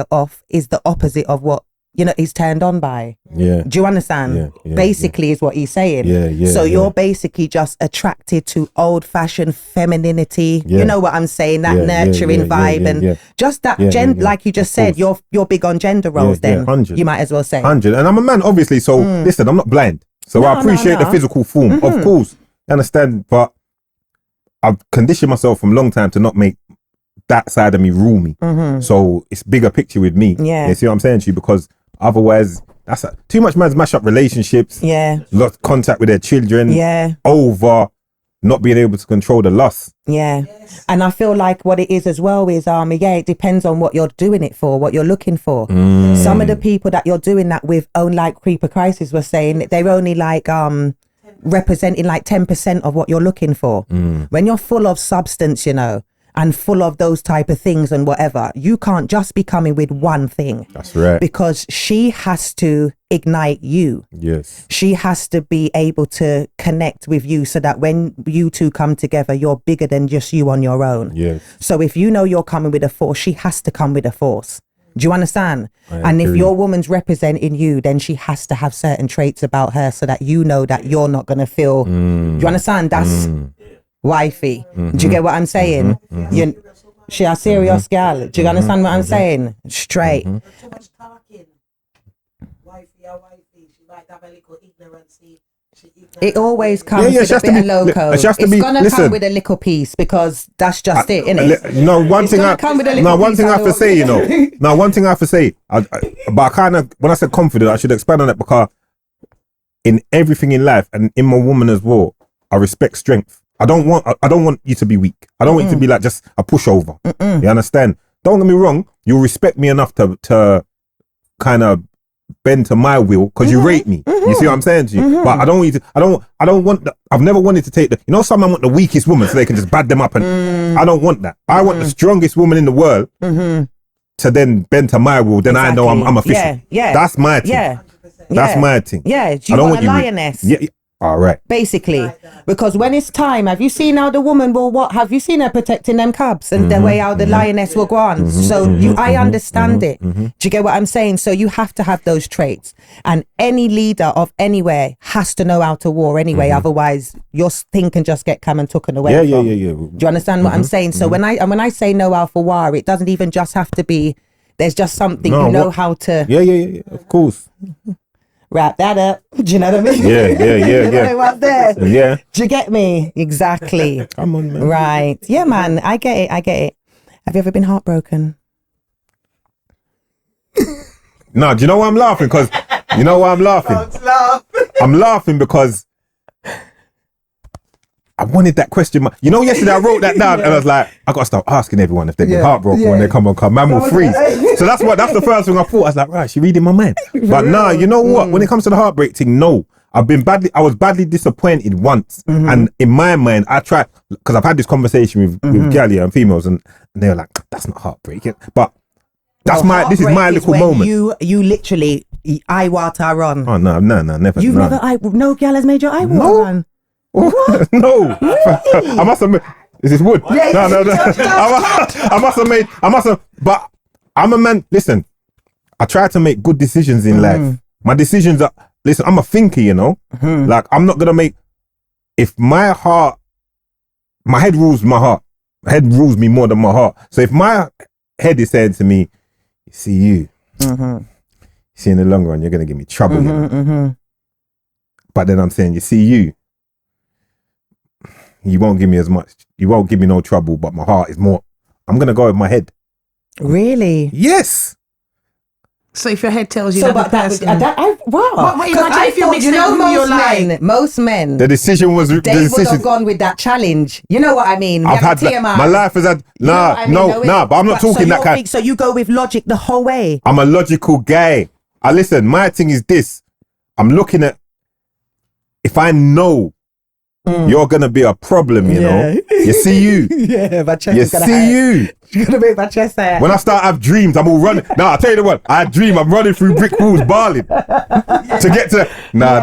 is the opposite of what, you know, he's turned on by. Yeah. Do you understand? Yeah, basically is what he's saying. Yeah. So you're basically just attracted to old fashioned femininity. You know what I'm saying? That nurturing vibe and just that like you just said, you're big on gender roles then. 100. You might as well say. 100. And I'm a man, obviously. So listen, I'm not blind. So I appreciate the physical form, of course. I understand, but I've conditioned myself from a long time to not make that side of me rule me. So it's bigger picture with me. Yeah. You see what I'm saying to you? Because otherwise, too much man's mash up relationships. Yeah. Lost contact with their children. Yeah. Over not being able to control the lust. Yeah. And I feel like what it is as well is, it depends on what you're doing it for, what you're looking for. Some of the people that you're doing that with, like Creeper Crisis was saying, they're only like, representing like 10% of what you're looking for. When you're full of substance, you know, and full of those type of things and whatever, you can't just be coming with one thing. That's right. Because she has to ignite you. Yes. She has to be able to connect with you so that when you two come together, you're bigger than just you on your own. Yes. So if you know you're coming with a force, she has to come with a force. Do you understand? And if your woman's representing you, then she has to have certain traits about her so that you know that you're not going to feel, do you understand? That's wifey. Do you get what I'm saying? She a serious girl. Do you understand what I'm saying? Straight. Too much talking. Wifey. She might have a little ignorance. It always comes with a bit of loco. It's gonna come with a little piece because that's just it, innit? No, one thing I have to say, you know. No, one thing I have to say, but I kind of, when I said confident, I should expand on it because in everything in life and in my woman as well, I respect strength. I don't want you to be weak. I don't want you to be like just a pushover. You understand? Don't get me wrong. You'll respect me enough to kind of bend to my will because you rate me. You see what I'm saying to you? But I don't want you to, I don't want I've never wanted to take some men want the weakest woman so they can just bad them up, and I don't want that. I want the strongest woman in the world to then bend to my will. Then I know I'm official. Yeah. That's my thing. That's my thing. Yeah. I don't want a lioness. All right. Basically, because when it's time, have you seen how the woman will have you seen her protecting them cubs and the way how the lioness will go on? So I understand it. Do you get what I'm saying? So you have to have those traits, and any leader of anywhere has to know how to war anyway. Otherwise, your thing can just get come and taken away. Yeah. Do you understand what I'm saying? So when I say know how for war, it doesn't even just have to be. There's just something how to. Yeah. Of course. Wrap that up. Do you know what I mean? Yeah. Yeah. Do you get me? Exactly. Come on, man. Right. Yeah, man. I get it. Have you ever been heartbroken? No, do you know why I'm laughing? Because you know why I'm laughing? Don't laugh. I'm laughing because I wanted that question. You know, yesterday I wrote that down and I was like, I got to start asking everyone if they've been heartbroken when they come on. Man will freeze. So that's the first thing I thought. I was like, right, she reading my mind. But nah, you know what? When it comes to the heartbreak thing, no. I was badly disappointed once. And in my mind, I tried, because I've had this conversation with Galia and females and they were like, that's not heartbreaking. But this is my little moment. You literally, eye water run. Oh, no, never. No girl has made your eye water run. No, I must have made. Is this wood? Yeah, no. I must have. But I'm a man. Listen, I try to make good decisions in life. My decisions are. Listen, I'm a thinker, you know. Like I'm not gonna make. If my head rules my heart. My head rules me more than my heart. So if my head is saying to me, "You see you, see in the long run, you're gonna give me trouble," you know? But then I'm saying, "You see you." You won't give me as much. You won't give me no trouble, but my heart is more. I'm gonna go with my head. Really? Yes. So if your head tells you that person, wow. But imagine if you mixed it with your life. Most men. The decision was. They would have gone with that challenge. You know what I mean? I've had that. My life has had. But I'm not talking that kind. So you go with logic the whole way. I'm a logical guy. Listen. My thing is this. I'm looking at. If I know you're gonna be a problem, you know. You see you. Yeah, my chest You is gonna see hurt. you. You're gonna make my chest hurt. When I start to have dreams, I'm all running. Nah, I'll tell you the one. I dream I'm running through brick walls, bawling to get to. Nah.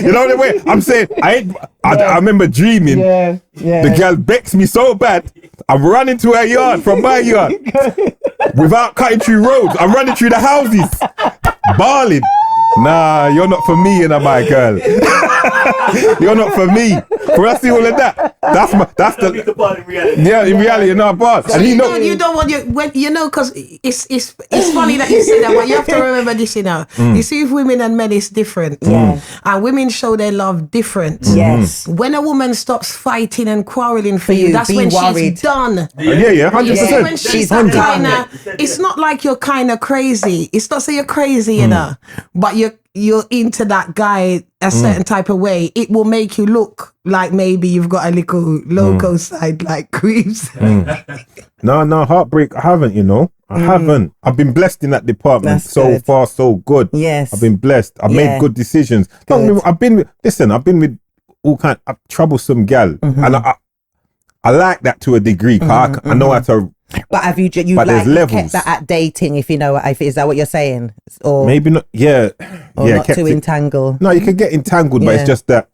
You know the way I'm saying. I remember dreaming. Yeah. The girl becks me so bad. I'm running to her yard from my yard without cutting through roads. I'm running through the houses, bawling. Nah, you're not for me, my girl. You're not for me. When I see all of that, that's the part in reality. Yeah, in reality, you're not a boss. And you don't want because it's funny that you say that, but you have to remember this, You see, with women and men, it's different. Yeah. And women show their love different. Yes. When a woman stops fighting and quarreling for you, that's be when worried. she's done. Yeah, 100%. When she's kind of, it's not like you're kind of crazy. It's not say you're crazy, but you're into that guy a certain type of way. It will make you look like maybe you've got a little loco side like creeps. No, heartbreak. I haven't, I haven't. I've been blessed in that department. That's so good. far, so good. Yes. I've been blessed. I've made good decisions. Good. I've been with all kind of troublesome gal, and I like that to a degree. 'Cause I know how to. But have you But there's like levels. kept that at dating? If you know what is that what you're saying? Or Maybe not. Yeah. or yeah. not kept too it- entangled. No, you could get entangled, but Yeah. it's just that,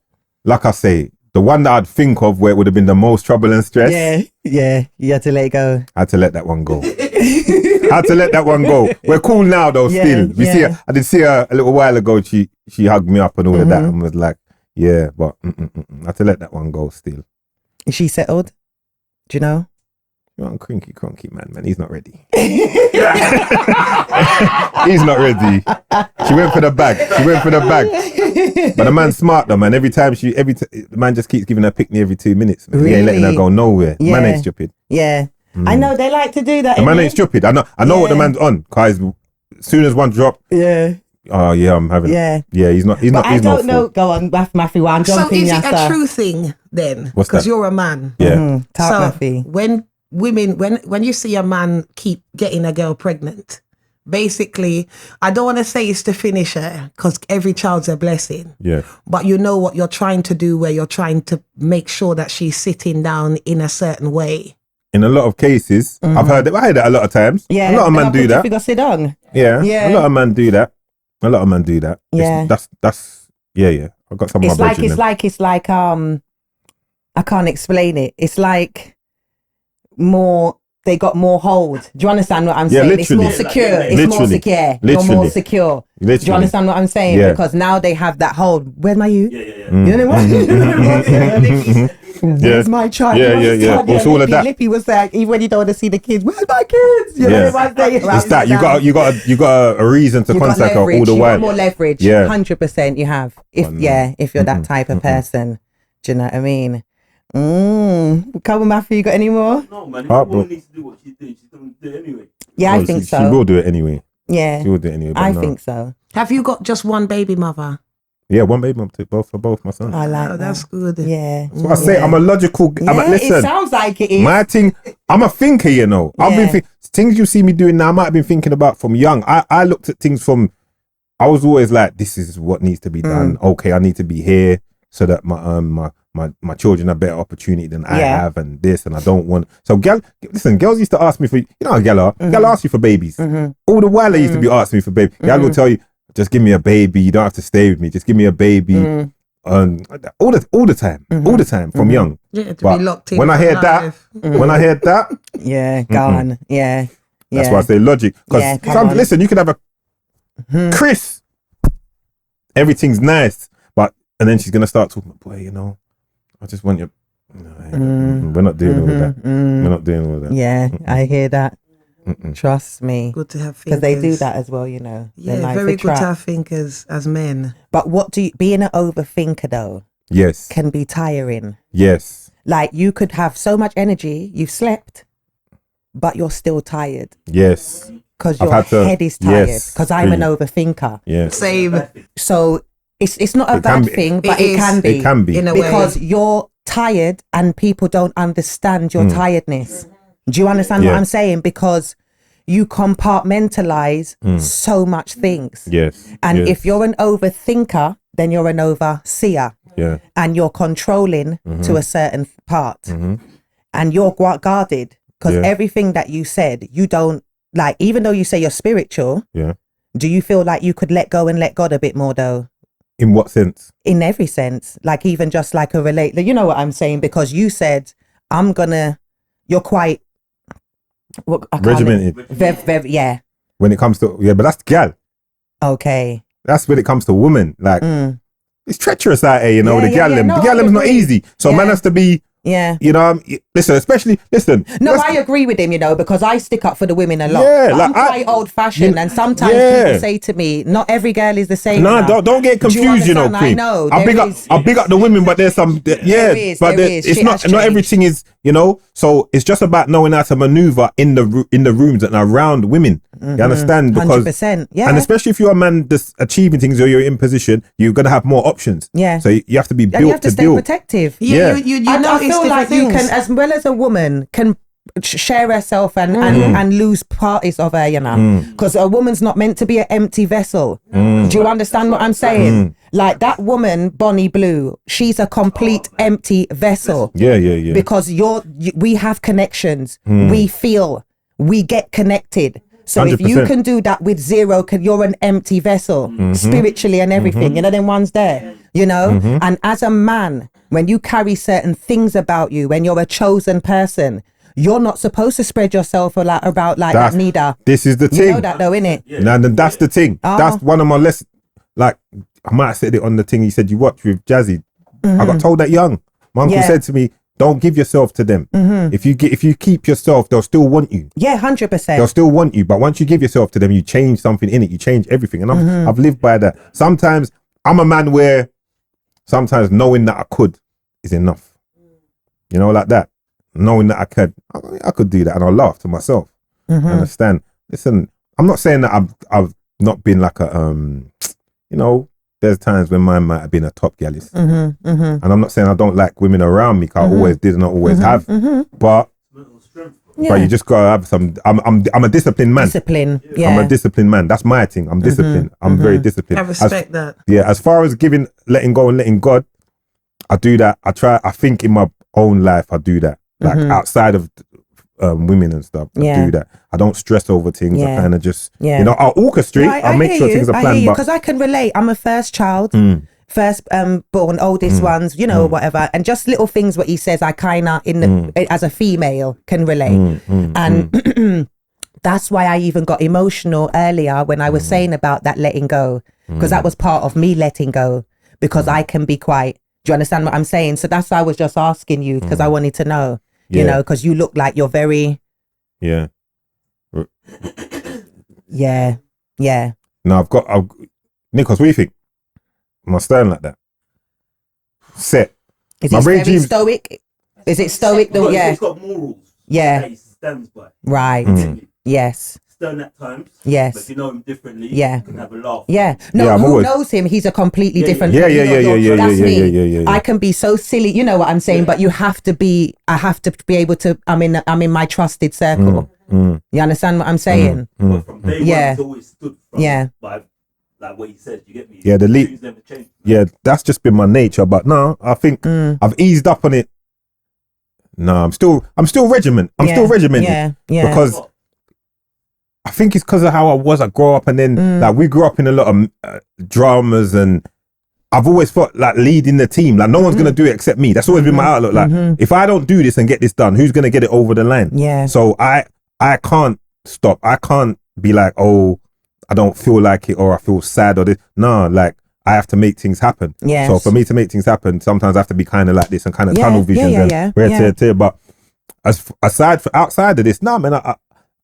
like I say, the one that I'd think of where it would have been the most trouble and stress. Yeah. You had to let it go. I had to let that one go. Had to let that one go. We're cool now though. Yeah, Still, we see yeah. her. I did see her a little while ago. She hugged me up and all of that, and was like, "Yeah," but I had to let that one go. Still, Is she settled? Do you know? you're on cronky man. He's not ready. He's not ready. She went for the bag. But the man's smart though, man. The man just keeps giving her pick-me every 2 minutes. Man. He ain't letting her Really? go nowhere. Yeah. Man ain't stupid. Yeah. I know they like to do that. The man innit? ain't stupid. I know what the Yeah. man's on. Cause as soon as one drop, Yeah. oh yeah, I'm having. Yeah. Yeah, he's not. He's But not. I He's not don't know. Go on, Matthew. I'm So jumping. is it a Yasser. true thing then? What's Because that? you're a man. Yeah. Talk, So Matthew. when women, when you see a man keep getting a girl pregnant, basically, I don't want to say it's to finish her because every child's a blessing. Yeah. But you know what you're trying to do, where you're trying to make sure that she's sitting down in a certain way. In a lot of cases, I heard that a lot of times. Yeah. A lot of men do that. You got sit down. Yeah. Yeah. A lot of men do that. Yeah. That's yeah. I've got some of It's my like I can't explain it. It's like more. They got more hold. Do you understand what I'm Yeah, saying? literally. It's more secure. It's more Literally. secure. You're Literally. more secure. Do Literally. you understand what I'm saying? Yeah. Because now they have that hold. Where's my you? Yeah. You know what? Where's my child? Yeah, Where's yeah, his yeah. child? What's all of that? Lippy was like, even when you don't want to see the kids, where's my kids? You know Yeah. what I'm saying? It's that you got a reason to You got contact her all leverage. the You while. got more leverage. Yeah. 100% you have. If you're that type of person. Do you know what I mean? Come on, Matthew, you got any more? No, man. If a Heartbreak. woman needs to do what she's doing, she's going to do it anyway. Yeah, I Well, think she so. will do it anyway. Yeah, She will do it anyway. but I no. think so. Have you got just one baby mother? Yeah, one baby mum for both my sons. I like Oh, that. that's good. Yeah. So I say I'm a logical. Yeah, listen, it sounds like it is. my thing. I'm a thinker, you know. I've Yeah. been things you see me doing now. I might have been thinking about from young. I looked at things from. I was always like, this is what needs to be done. Okay, I need to be here so that my children have better opportunity than I Yeah. have, and this, and I don't want. So, girls used to ask me for. You know how gal are. Gal ask you for babies. All the while they used to be asking me for babies. Gal will tell you, just give me a baby. You don't have to stay with me. Just give me a baby. All the time from young. Yeah, to But be locked in. when I for hear life. that, Yeah, gone. Yeah. that's why I say logic. Because Yeah, come on. listen, you could have a Chris. Everything's nice, and then she's gonna start talking. Boy, you know, I just want you. No, we're not doing all of that. We're not doing all of that. Yeah, I hear that. Trust me. Good to have Because thinkers. they do that as well, you know. They're Yeah, nice very to good to trap. have thinkers as men. But being an overthinker though Yes. can be tiring. Yes. Like you could have so much energy, you've slept, but you're still tired Yes. because I've your had to- head is tired. yes, Because I'm an really. overthinker. Yes. Same. So it's not a It can bad be. thing, but It it is. can be. It can be. In a Because way. you're tired and people don't understand your tiredness. Do you understand what Yeah. I'm saying? Because you compartmentalize so much things. Yes. And yes. if you're an overthinker, then you're an overseer. Yeah. And you're controlling to a certain part. And you're guarded because everything that you said, you don't like, even though you say you're spiritual. Yeah. Do you feel like you could let go and let God a bit more though? In what sense? In every sense. Like even just like a you know what I'm saying? Because you said, you're quite regimented. Yeah. When it comes to, but that's the gal. Okay. That's when it comes to women. Like, it's treacherous out here, you know, the gallem. The gallem's not easy. So man has to be, you know, listen. No, I agree with him, you know, because I stick up for the women a lot. Yeah, I'm quite old fashioned, and sometimes people say to me, not every girl is the same. No, don't get confused, you know, I know. I big up the women, but there's some, it's not everything is, you know, so it's just about knowing how to maneuver in the rooms and around women. You understand? Because 100%, and especially if you're a man that's achieving things or you're in position, you're gonna have more options. Yeah. So you have to be built you have to stay deal. protective. You I feel like you can, as well as a woman, can share herself and lose parts of her, you know, because a woman's not meant to be an empty vessel. Do you understand what I'm saying? Like that woman, Bonnie Blue, she's a complete empty vessel. Yeah. Because we have connections, we feel, we get connected. So 100%. If you can do that with zero, you're an empty vessel, spiritually and everything, you know, then one's there, you know? And as a man, when you carry certain things about you, when you're a chosen person, you're not supposed to spread yourself about like that neither. This is the thing. You know that though, innit? Yeah. Now, that's the thing. That's one of my lessons. Like, I might have said it on the thing you said you watch with Jazzy. I got told that young. My uncle said to me, don't give yourself to them. If you keep yourself, they'll still want you. Yeah, 100%. They'll still want you. But once you give yourself to them, you change something in it. You change everything. And I've lived by that. Sometimes I'm a man where sometimes knowing that I could is enough. You know, like that. Knowing that I could do that, and I'll laugh to myself. Understand? Listen, I'm not saying that I've not been like a you know, there's times when mine might have been a top gallus, and I'm not saying I don't like women around me. 'Cause I always did and I always have, but you just gotta have some. I'm a disciplined man. I'm a disciplined man. That's my thing. I'm disciplined. I'm very disciplined. I respect that. Yeah, as far as letting go and letting God, I do that. I think in my own life I do that. Like outside of women and stuff, I do that. I don't stress over things. I kind of just, you know, I'll orchestrate. I'll make sure things are planned. Because I can relate. I'm a first child, first born, oldest ones, you know, whatever. And just little things what he says, I kind of, as a female, can relate. And that's why I even got emotional earlier when I was saying about that letting go. Because that was part of me letting go. Because I can be quite, do you understand what I'm saying? So that's why I was just asking you, because I wanted to know. You know, because you look like you're very... Yeah. Yeah. No, Nicholas, what do you think? Am I staying like that? Set. Is it very stoic? Is it stoic though? Yeah. It's got morals. Yeah. That he stands by. Right. Yes. Stern at times. Yes. But if you know him differently, you can have a laugh. Yeah. No, who knows him? He's a completely different. Yeah. That's me. I can be so silly, you know what I'm saying, but you have to be, I have to be able to, I'm in my trusted circle. You understand what I'm saying? But from day one, he's always stood by like what he said, you get me? Yeah, that's just been my nature, but no, I think I've eased up on it. No, I'm still regiment. I'm still regimented. Yeah. Because I think it's because of how I grew up, and then like we grew up in a lot of dramas, and I've always felt like leading the team. Like no one's gonna do it except me. That's always been my outlook. Like if I don't do this and get this done, who's gonna get it over the line? Yeah. So I can't stop. I can't be like, oh, I don't feel like it, or I feel sad, or this. No, like I have to make things happen. Yes. So for me to make things happen, sometimes I have to be kind of like this and kind of tunnel vision. But outside of this, nah, man,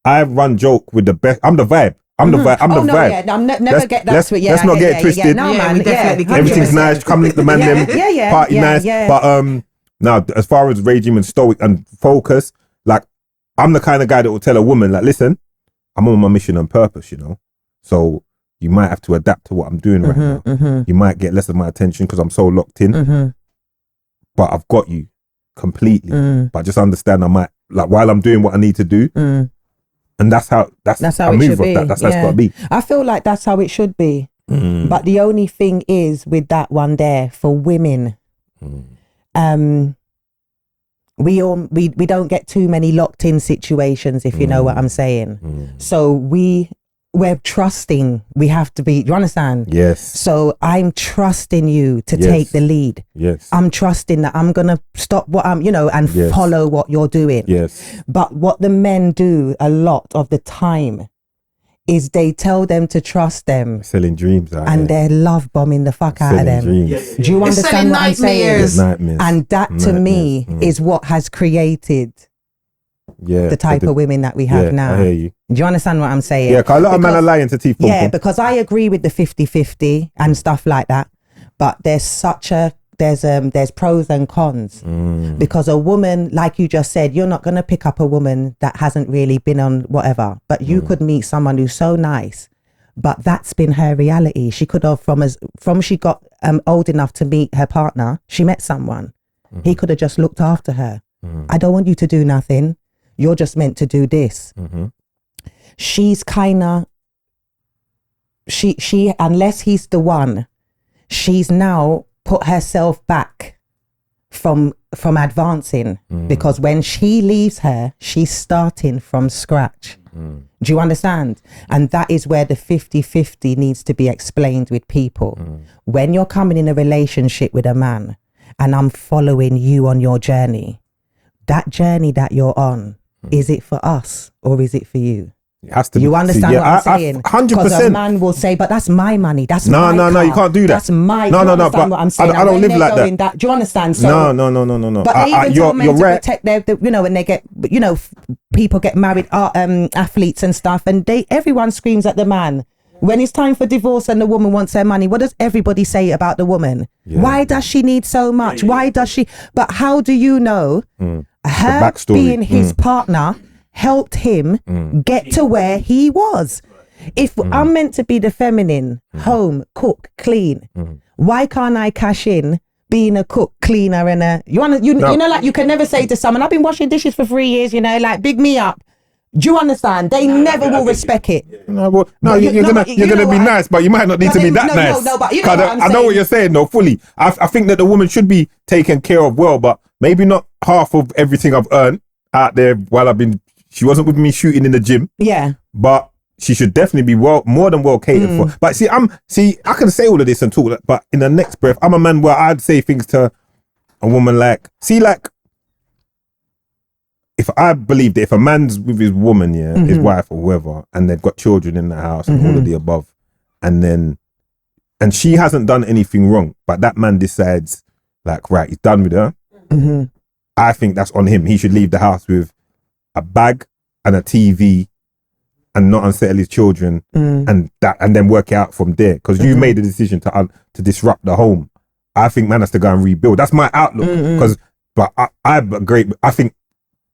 I run joke with the best. I'm the vibe. I'm the vibe. Never get that to it. Let's not get it twisted. No, man. Everything's nice. Come meet the man. Party nice. But now as far as regime and stoic and focus, like I'm the kind of guy that will tell a woman, like, listen, I'm on my mission and purpose, you know. So you might have to adapt to what I'm doing right now. You might get less of my attention because I'm so locked in. But I've got you completely. But just understand, I might, like, while I'm doing what I need to do, And that's how it should be. That's how it's got to be. I feel like that's how it should be. But the only thing is with that one there for women, we don't get too many locked in situations, if you know what I'm saying. So we're trusting. We have to be. Do you understand? Yes. So I'm trusting you to take the lead. Yes. I'm trusting that I'm gonna stop what I'm, and follow what you're doing. Yes. But what the men do a lot of the time is they tell them to trust them. Selling dreams out and they're love bombing the fuck out of them. Dreams. Do you understand what I'm saying? Nightmares. And that to me is what has created the type of women that we have now. I hear you. Do you understand what I'm saying? Yeah, because a lot of men are lying to teeth. Yeah, because I agree with the 50-50 and stuff like that. But there's there's pros and cons. Because a woman, like you just said, you're not going to pick up a woman that hasn't really been on whatever. But you could meet someone who's so nice, but that's been her reality. She could have, from she got old enough to meet her partner, she met someone. He could have just looked after her. I don't want you to do nothing. You're just meant to do this. She's kind of, she unless he's the one, she's now put herself back from advancing, because when she leaves her, she's starting from scratch. Do you understand? And that is where the 50-50 needs to be explained with people. When you're coming in a relationship with a man and I'm following you on your journey, that journey that you're on, is it for us or is it for you? It has to you be. understand what I'm saying? 100%. Because a man will say, but that's my money. That's my No, car. you can't do that. That's my. No, but what I'm saying? I don't live like that. Do you understand? So, no. But they even tell men to protect their, when they get, people get married, athletes and stuff, and everyone screams at the man. When it's time for divorce and the woman wants her money, what does everybody say about the woman? Why does she need so much? Why does she? But how do you know her being his partner helped him get to where he was? If I'm meant to be the feminine, home, cook, clean, why can't I cash in being a cook, cleaner, and like you can never say to someone, I've been washing dishes for 3 years, like big me up. Do you understand? They never will respect it. You're gonna be nice, but you might not need to be that nice. No, but you know what I'm saying. I know what you're saying, though, fully. I think that the woman should be taken care of well, but maybe not half of everything I've earned out there while she wasn't with me shooting in the gym. Yeah. But she should definitely be more than well catered for. But I can say all of this and talk, but in the next breath, I'm a man where I'd say things to a woman if I believe that if a man's with his woman, his wife or whoever, and they've got children in the house and all of the above, and she hasn't done anything wrong, but that man decides, right, he's done with her, I think that's on him. He should leave the house with a bag and a TV and not unsettle his children and then work it out from there. Because you made the decision to disrupt the home. I think man has to go and rebuild. That's my outlook. I think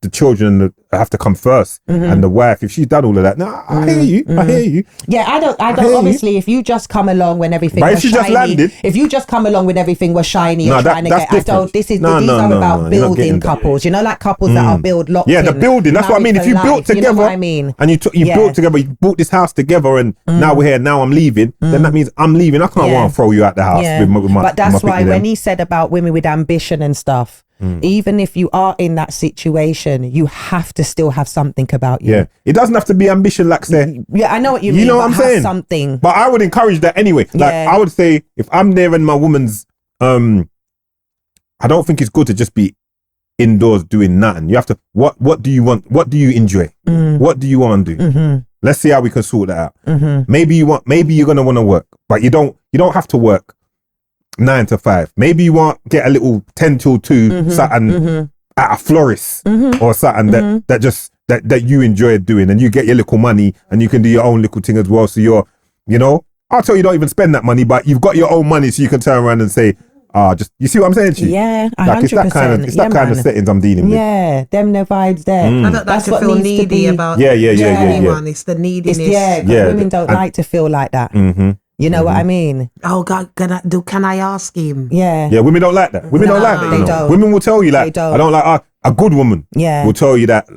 the children have to come first, and the wife, if she's done all of that. I hear you. Yeah, I don't. Obviously, if you just come along when everything was shiny, if you just come along when everything was shiny, you're trying to get. These are about building couples. Like couples that are built locked. Yeah, the building. That's what I mean. If you built together, you know what I mean, and you built together, you bought this house together, and now we're here. Now I'm leaving. Then that means I'm leaving. I can't want to throw you out the house. With my, but that's why when he said about women with ambition and stuff. Even if you are in that situation, you have to still have something about you. Yeah, it doesn't have to be ambition, like say. Yeah, I know what you mean. You know what I'm saying? Something. But I would encourage that anyway. I would say if I'm there and my woman's, I don't think it's good to just be indoors doing nothing. You have to. What do you want? What do you enjoy? What do you want to do? Let's see how we can sort that out. Maybe you're gonna want to work, but you don't have to work 9 to 5. Maybe you want get a little 10 till 2 something at a florist or something that you enjoy doing, and you get your little money and you can do your own little thing as well. So I'll tell you, don't even spend that money, but you've got your own money, so you can turn around and say, just, you see what I'm saying to you? Yeah, 100%. It's that kind of settings I'm dealing with. Yeah, them the vibes there. I don't like to feel needy about anyone. It's the neediness. Women don't like to feel like that. You know what I mean? Oh God, can I ask him? Yeah. Yeah, women don't like that. Women don't like that. They don't. Women will tell you I don't like a good woman. Yeah. Will tell you that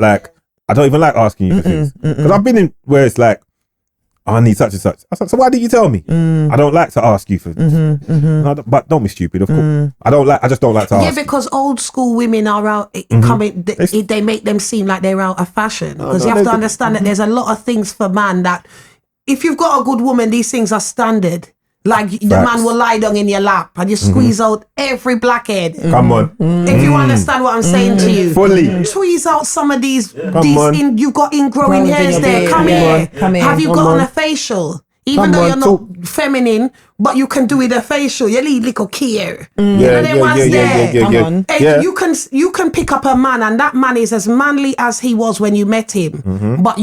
I don't even like asking you for things. Because I've been in where it's like, I need such and such. I was like, so why didn't you tell me? I don't like to ask you for this. No, but don't be stupid, of course. I just don't like to ask. Yeah, because old school women are out coming. They make them seem like they're out of fashion. Because you have to understand that there's a lot of things for man that, if you've got a good woman, these things are standard. Like the man will lie down in your lap and you squeeze out every blackhead. Come on. If you understand what I'm saying to you. Fully. Squeeze out some of these, you've got ingrowing Growing hairs in there. your Come beard. here. Come here. Have you got on a facial? Even though you're not feminine, but you can do with a facial. You need little care. You can pick up a man, and that man is as manly as he was when you met him. But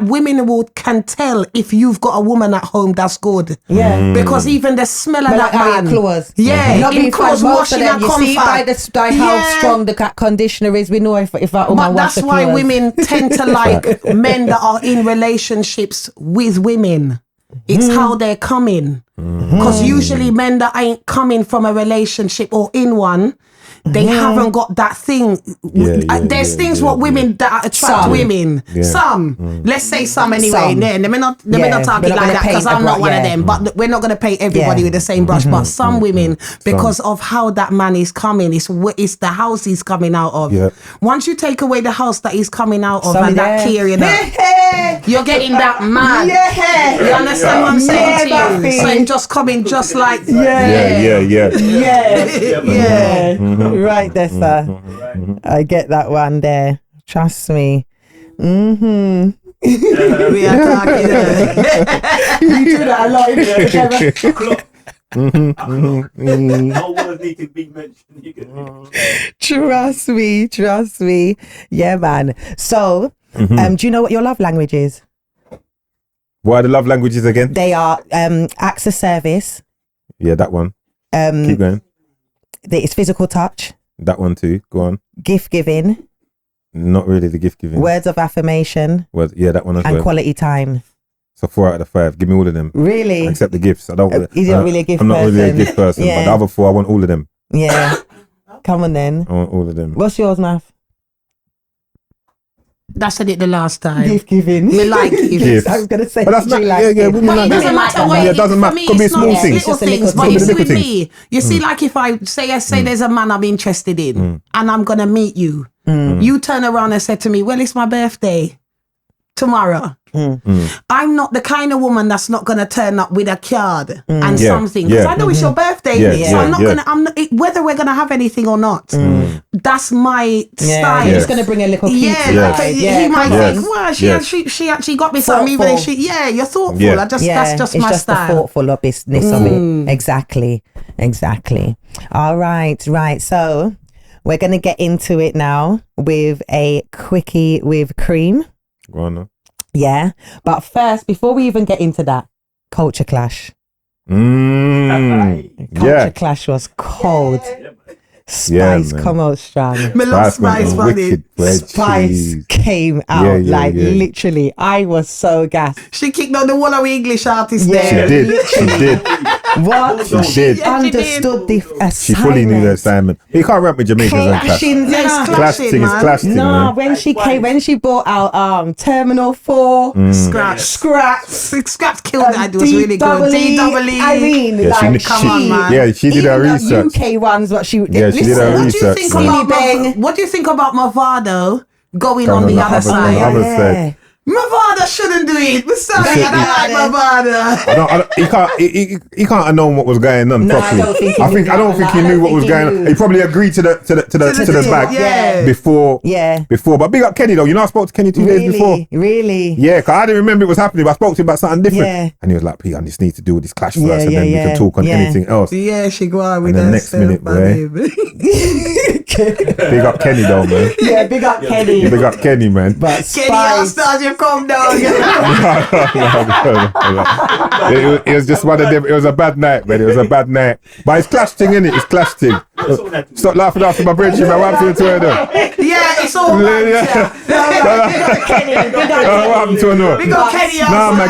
women can tell if you've got a woman at home that's good. Yeah. Because even the smell of that man. Clothes. Yeah. In clothes washing and comfort. You see by how strong the conditioner is, we know if that woman But that's why women tend to like men that are in relationships with women. It's how they're coming. Because usually men that ain't coming from a relationship or in one, they haven't got that thing. There's things what women that attract women. Some. Let's say some anyway. Let me not talk it like that, because I'm not one of them. But we're not going to paint everybody with the same brush. But some women, because of how that man is coming, it's the house he's coming out of. Once you take away the house that he's coming out of and that care, you're getting that man. You understand what I'm saying to you? So him just coming just like right there, sir. I get that one there. Trust me. We are talking. You do that a lot. No words need to be mentioned. Trust me. Yeah, man. So, do you know what your love language is? What are the love languages again? They are acts of service. Yeah, that one. Keep going. It's physical touch. That one too. Go on. Gift giving. Not really the gift giving. Words of affirmation. That one as well. And quality time. So 4 out of 5. Give me all of them. Really? Except the gifts. I don't. You're not really a gift person. I'm not really a gift person. But the other 4, I want all of them. Yeah. Come on then. I want all of them. What's yours, Math? I said it the last time. Gift giving. We like gifts. I was going to say, but that's not, like it doesn't matter what it doesn't matter. Could be small things. Little things. But you see with me, you see, like if I say there's a man I'm interested in and I'm going to meet you, you turn around and say to me, well, it's my birthday tomorrow. I'm not the kind of woman that's not going to turn up with a card and something, because I know it's your birthday, so I'm not going to, whether we're going to have anything or not, that's my style. You're just going to bring a little cute he might think, well, she actually got me something, even if you're thoughtful. That's just my just style. The thoughtful business of it. Exactly. All right. So we're going to get into it now with a quickie with cream. Go on now. Yeah, but first, before we even get into that, culture clash. Culture clash was cold. Spice come out strong. Me love Spice, buddy. Spice came out literally. I was so gassed. She kicked out the one of English artists there. She did. What? She understood the assignment. She fully knew the assignment. You can't rap with Jamaicans and clash. Clash thing, man. When she brought out Terminal 4, Scraps killed that. It was really good. D-double-E. I mean, come on, man. Yeah, she did her research. UK ones, but she she did her research. What do you think about Mavado going on the other side? Mavado shouldn't do it. We're sorry, I don't like Mavado. He can't have known what was going on properly. I don't think he knew what was going on. He probably agreed to the bag before. But big up Kenny though. You know, I spoke to Kenny 2 days before. Really? Yeah, because I didn't remember it was happening, but I spoke to him about something different. Yeah. And he was like, Pete, I just need to do this clash first, and then we can talk on anything else. Yeah, she go on with the next minute, big up Kenny though, man. Yeah, big up Kenny. Big up Kenny, man. But Kenny, I'll start you come down. It was just one of them. It was a bad night, man. It was a bad night. But it's clash thing, innit? It's clash thing. Stop laughing after my bread, man. What happened to her though? Yeah, it's all bad. What happened to her though? We got Kenny outside. Man,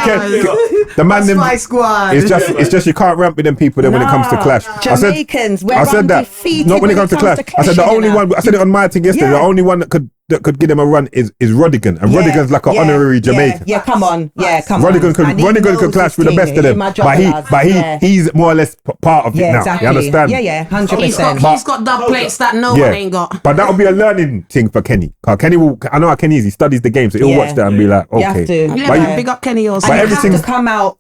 the man, them, my squad. It's just you can't ramp with them people then when it comes to clash. Jamaicans, I said that. Not when it comes to clash. I said the only one. I said it on my thing yesterday. The only one that could that could give them a run is Rodigan, and Rodigan's like an honorary Jamaican. Yeah, come on. Rodigan could clash with the best of them, but he's more or less part of it now. Exactly. You understand? Yeah, 100%. He's got dub plates that no one ain't got. But that'll be a learning thing for Kenny. Kenny I know how Kenny is. He studies the game, so he'll watch that and be like, okay. You have to. Yeah, big up Kenny also. But everything have to come out.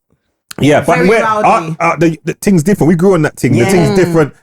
Yeah, but the thing's different. We grew on that thing. The thing's different.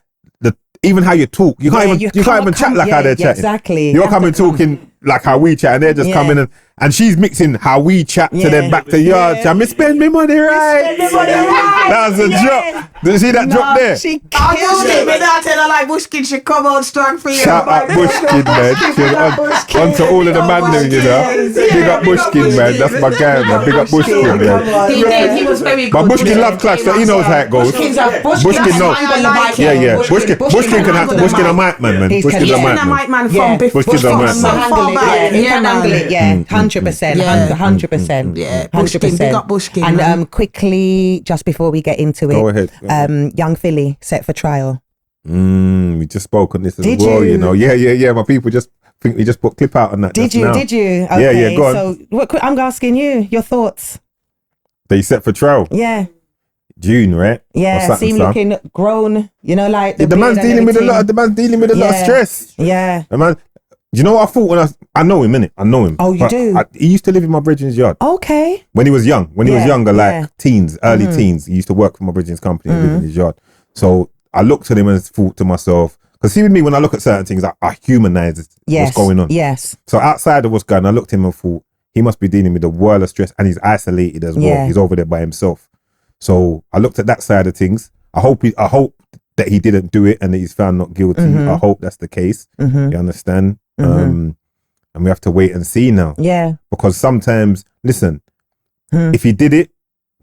Even how you talk, you can't even chat like how they're chatting. Exactly. You're coming talking like how we chat, and they're just coming and she's mixing how we chat to them back to yours. I spend me money right. That was a drop. Did you see that drop there? She I killed it. But I tell her like Bushkin should come on strong for you. Shout out Bushkin, man. On to all of the man them, you know. Big up Bushkin, man. That's my guy, man. Big up Bushkin, man. He did. He was very good. But Bushkin love clash, so he knows how it goes. Bushkin knows. Yeah. Bushkin can have Bushkin a mic man. Bushkin's a mic man from before. Bushkin's a mic man. He can handle it. Yeah, 100%. 100%. Yeah, Bushkin. Big up Bushkin. And quickly, just before we get into it, go ahead. Young Philly set for trial. We just spoke on this as well, you know. Yeah. My people just think we just put clip out on that. Did you? Okay, go on. So I'm asking you your thoughts. They set for trial. Yeah. June, right? Yeah, seem looking grown. You know, like the man's dealing with a lot. The man's dealing with a lot of stress. Yeah. The man. Do you know what I thought when I know him, innit? I know him. Oh, you do? He used to live in my brethren's yard. Okay. When he was young. When he was younger, like teens, early teens, he used to work for my brethren's company and live in his yard. So I looked at him and thought to myself, because see with me, when I look at certain things, I humanize what's going on. Yes. So outside of what's going on, I looked at him and thought, he must be dealing with a world of stress, and he's isolated as well. Yeah. He's over there by himself. So I looked at that side of things. I hope that he didn't do it and that he's found not guilty. I hope that's the case. You understand? And we have to wait and see now. Yeah. Because sometimes, listen, if he did it,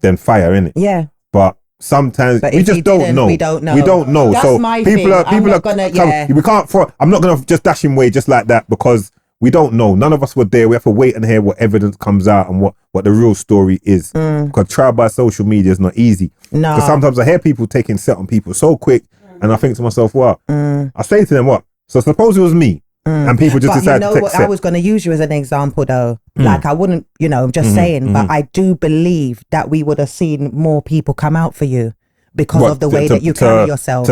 then fire, innit? Yeah. But sometimes we just don't know. We don't know. We don't know. That's so my people thing. are gonna. We can't. I'm not gonna just dash him away just like that because we don't know. None of us were there. We have to wait and hear what evidence comes out and what the real story is. Because trial by social media is not easy. No. Because sometimes I hear people taking set on people so quick, and I think to myself, what? I say to them, what? So suppose it was me. And people just decide to take I was going to use you as an example though. Like I wouldn't, I'm just saying, but I do believe that we would have seen more people come out for you because of the way that you carry yourself.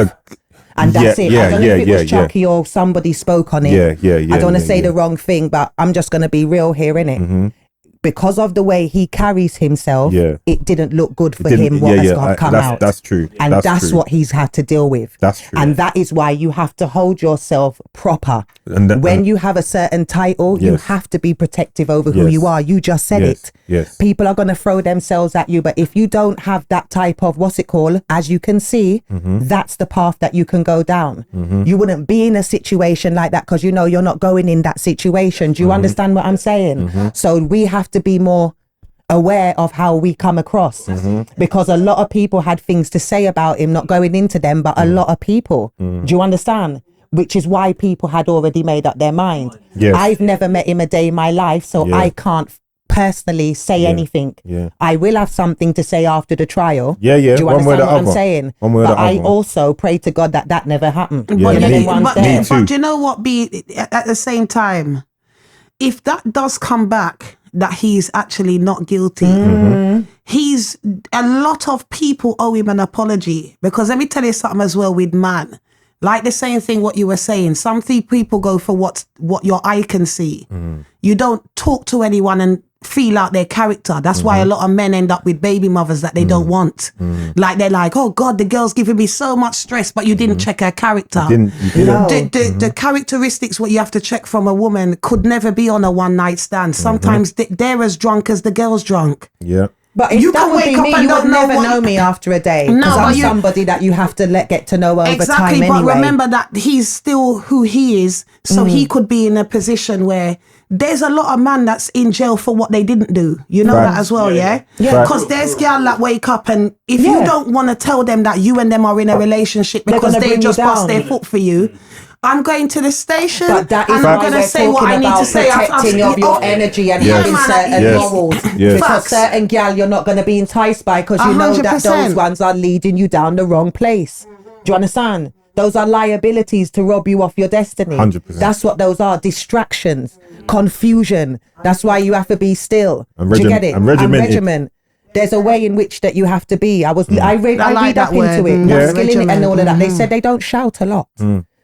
And that's it. I don't know if it was Chucky or somebody spoke on it. Yeah. I don't want to say the wrong thing, but I'm just going to be real here, innit? Because of the way he carries himself, it didn't look good for him what has come out. That's true. And that's what he's had to deal with. That's true. And that is why you have to hold yourself proper. When you have a certain title, you have to be protective over who you are. You just said it. Yes. People are going to throw themselves at you. But if you don't have that type of, as you can see, that's the path that you can go down. You wouldn't be in a situation like that because you're not going in that situation. Do you understand what I'm saying? So we have to be more aware of how we come across because a lot of people had things to say about him, not going into them, but a lot of people, do you understand? Which is why people had already made up their mind. I've never met him a day in my life, so I can't personally say anything. I will have something to say after the trial. Do you understand what I'm saying? But I also pray to God that never happened. But you know what, at the same time, if that does come back, that he's actually not guilty. He's a lot of people owe him an apology because let me tell you something as well with man. Like the same thing what you were saying. Some people go for what your eye can see. You don't talk to anyone and feel out their character. That's why a lot of men end up with baby mothers that they don't want. Like they're like, oh God, the girl's giving me so much stress, but you didn't check her character. The characteristics what you have to check from a woman could never be on a one night stand. Sometimes they're as drunk as the girl's drunk. But if you that would be me, you would never know me after a day. Because I'm somebody that you have to get to know over time anyway. But remember that he's still who he is, so he could be in a position where there's a lot of man that's in jail for what they didn't do. You know that as well, yeah? Because there's girl that wake up and if you don't want to tell them that you and them are in a relationship because they just bust their foot for you, I'm going to the station and I'm going to say what I need to say. Protecting of your energy and having certain morals. Because certain gal you're not going to be enticed by because you know that those ones are leading you down the wrong place. Do you understand? Those are liabilities to rob you off your destiny. 100%. That's what those are. Distractions, confusion. That's why you have to be still. Do you get it? And regiment. There's a way in which that you have to be. I read up into it. Masculinity and all of that. They said they don't shout a lot.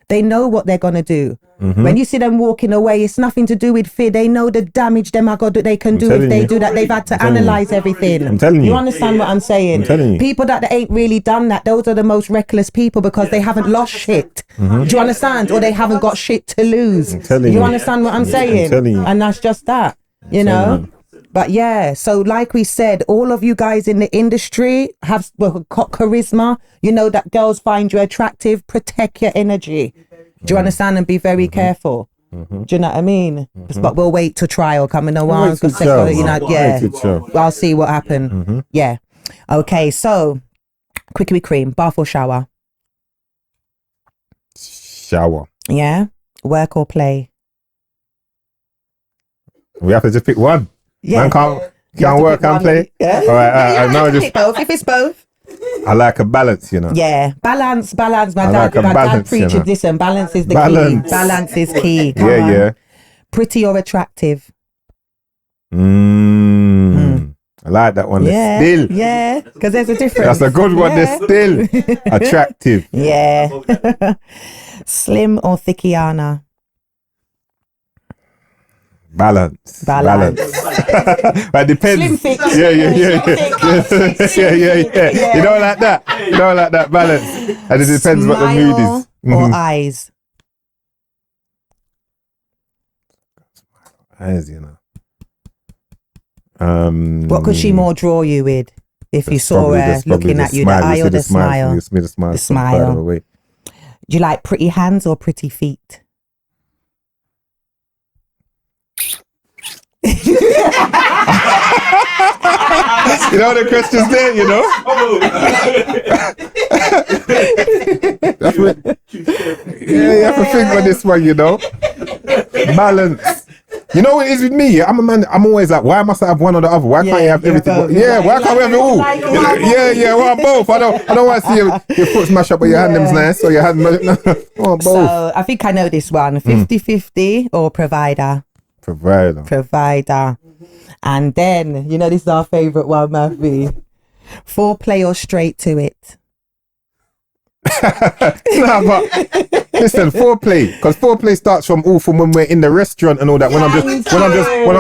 They know what they're gonna do. When you see them walking away, it's nothing to do with fear. They know the damage they can do if they do that. They've had to analyze everything. I'm telling you. You understand what I'm saying? I'm telling you. People that ain't really done that, those are the most reckless people because they haven't lost shit. Do you understand? Or they haven't got shit to lose. I'm telling you you. understand what I'm saying? I'm telling you. And that's just that. You know? But yeah, so like we said, all of you guys in the industry have charisma. You know that girls find you attractive. Protect your energy. Do you understand? And be very careful. Do you know what I mean? But we'll wait till trial coming on. I'll see what happened. Yeah. Okay, so quickie cream, bath or shower? Shower. Yeah. Work or play? We have to just pick one. Yeah. Man can't work and play. Yeah. All right. No, just pick both. If it's both. I like a balance, you know. Yeah, balance. My like dad preaches this, and balance is the key. Balance is key. Yeah. Pretty or attractive? I like that one. Yeah, Still. Yeah, because there's a difference. That's a good one. They're still attractive. Yeah. Slim or thickiana? Balance. But it depends. Slim thick. Yeah. You don't like that. You don't like that balance. And it depends what the mood is. Or eyes? Eyes, you know. What could she more draw you with if you saw her looking at you? The eye or the smile? The smile. Do you like pretty hands or pretty feet? You know the questions there, you know. That's what, you have to think about this one, you know. Balance. You know what it is with me? I'm a man. I'm always like, why must I have one or the other? Why can't you have everything? Why can't we have it all? Well, both. I don't want to see your foot smash up, but your hand's nice, or your hand. Both. So I think I know this one: 50-50 or provider. Provider. And then, you know, this is our favourite one, Matthew. Foreplay or straight to it? Nah, but listen, foreplay, because foreplay starts from when we're in the restaurant and all that. When I'm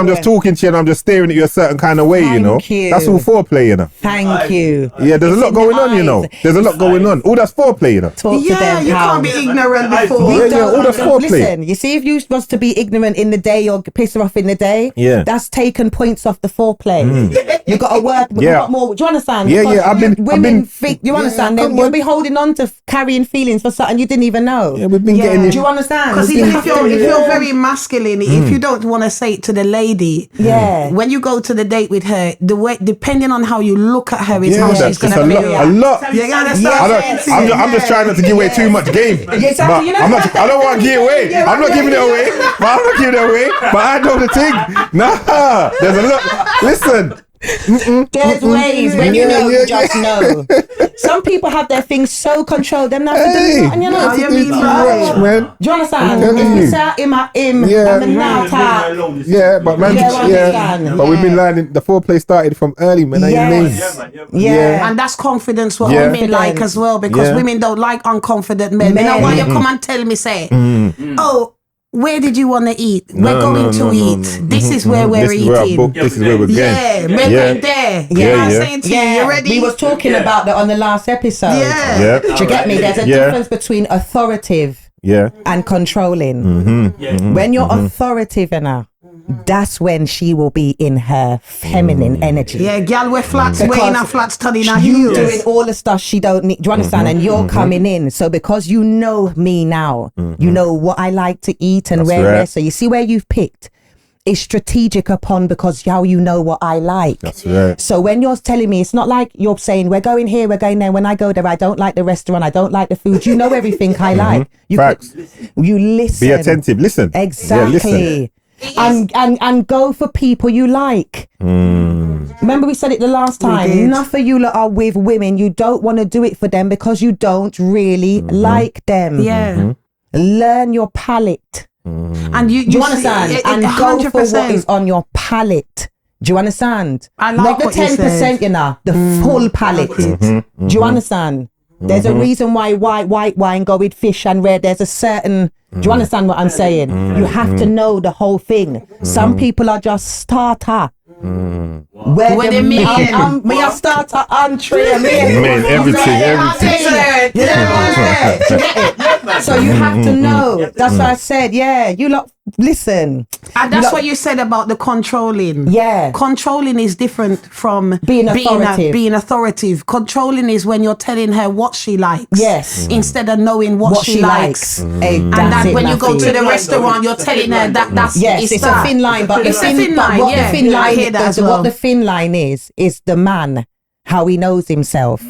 just talking to you and I'm just staring at you a certain kind of way, you know. That's all foreplay, you know. Thank you. Yeah, there's a lot going on, you know. There's a lot going on. All that's foreplay, you know. Talk to them. You can't be ignorant before. All that's foreplay. Listen, you see, if you was to be ignorant in the day or piss her off in the day, that's taken points off the foreplay. You got to work. You got more. Do you understand? Women think. You understand? You'll be holding on to carrying feelings for something you didn't even know. Yeah, we've been getting it. Do you understand? Because if you're very masculine, if you don't want to say it to the lady, when you go to the date with her, the way, depending on how you look at her, is how she's going to feel. A lot. I'm just trying not to give away too much game. Exactly. I don't want to give away. I'm not giving it away. But I know the thing. Nah, there's a lot. Listen. There's ways when you know, you just know. Some people have their things so controlled, them not to do nothing, you know. Do you understand? If you say him, and the now talk. Yeah, but man, but we've been learning. The foreplay started from early, man. And that's confidence what women like as well, because women don't like unconfident men. You know why you come and tell me, say, oh, where did you want to eat? We're going to eat. This is where we're eating. This is where we're going. We're going there. You know what I'm saying to you? You ready? We was talking about that on the last episode. Do you get me? There's a difference between authoritative and controlling. When you're authoritative enough, that's when she will be in her feminine energy. Yeah, girl, we're flats, we're in our flats, studying our heels. Doing all the stuff she don't need. Do you understand? And you're coming in. So because you know me now, you know what I like to eat and where. So you see where you've picked is strategic upon because how you know what I like. That's right. So when you're telling me, it's not like you're saying we're going here, we're going there. When I go there, I don't like the restaurant, I don't like the food. You know everything I like. You Facts. you listen. Be attentive. Listen. Exactly. Yeah, listen. and go for people you like. Remember we said it the last time. Enough of you lot are with women. You don't want to do it for them because you don't really like them. Yeah. Learn your palate. And do you understand? And 100%. Go for what is on your palate. Do you understand? I like not the 10%, you know, the full palate. Do you understand? There's a reason why white wine go with fish and red. There's a certain. Do you understand what I'm saying? You have to know the whole thing. Some people are just starter. Where they mean? Me a starter entree. Man, everything. So you have to know. That's what I said. Yeah, you lot. Listen. And that's what you said about the controlling. Yeah. Controlling is different from being authoritative. Being authoritative. Controlling is when you're telling her what she likes. Yes. Instead of knowing what she likes. And that when you go to the restaurant, you're telling her that's yes, it's a thin line, but it's a thin line. What the thin line what the thin line is the man, how he knows himself.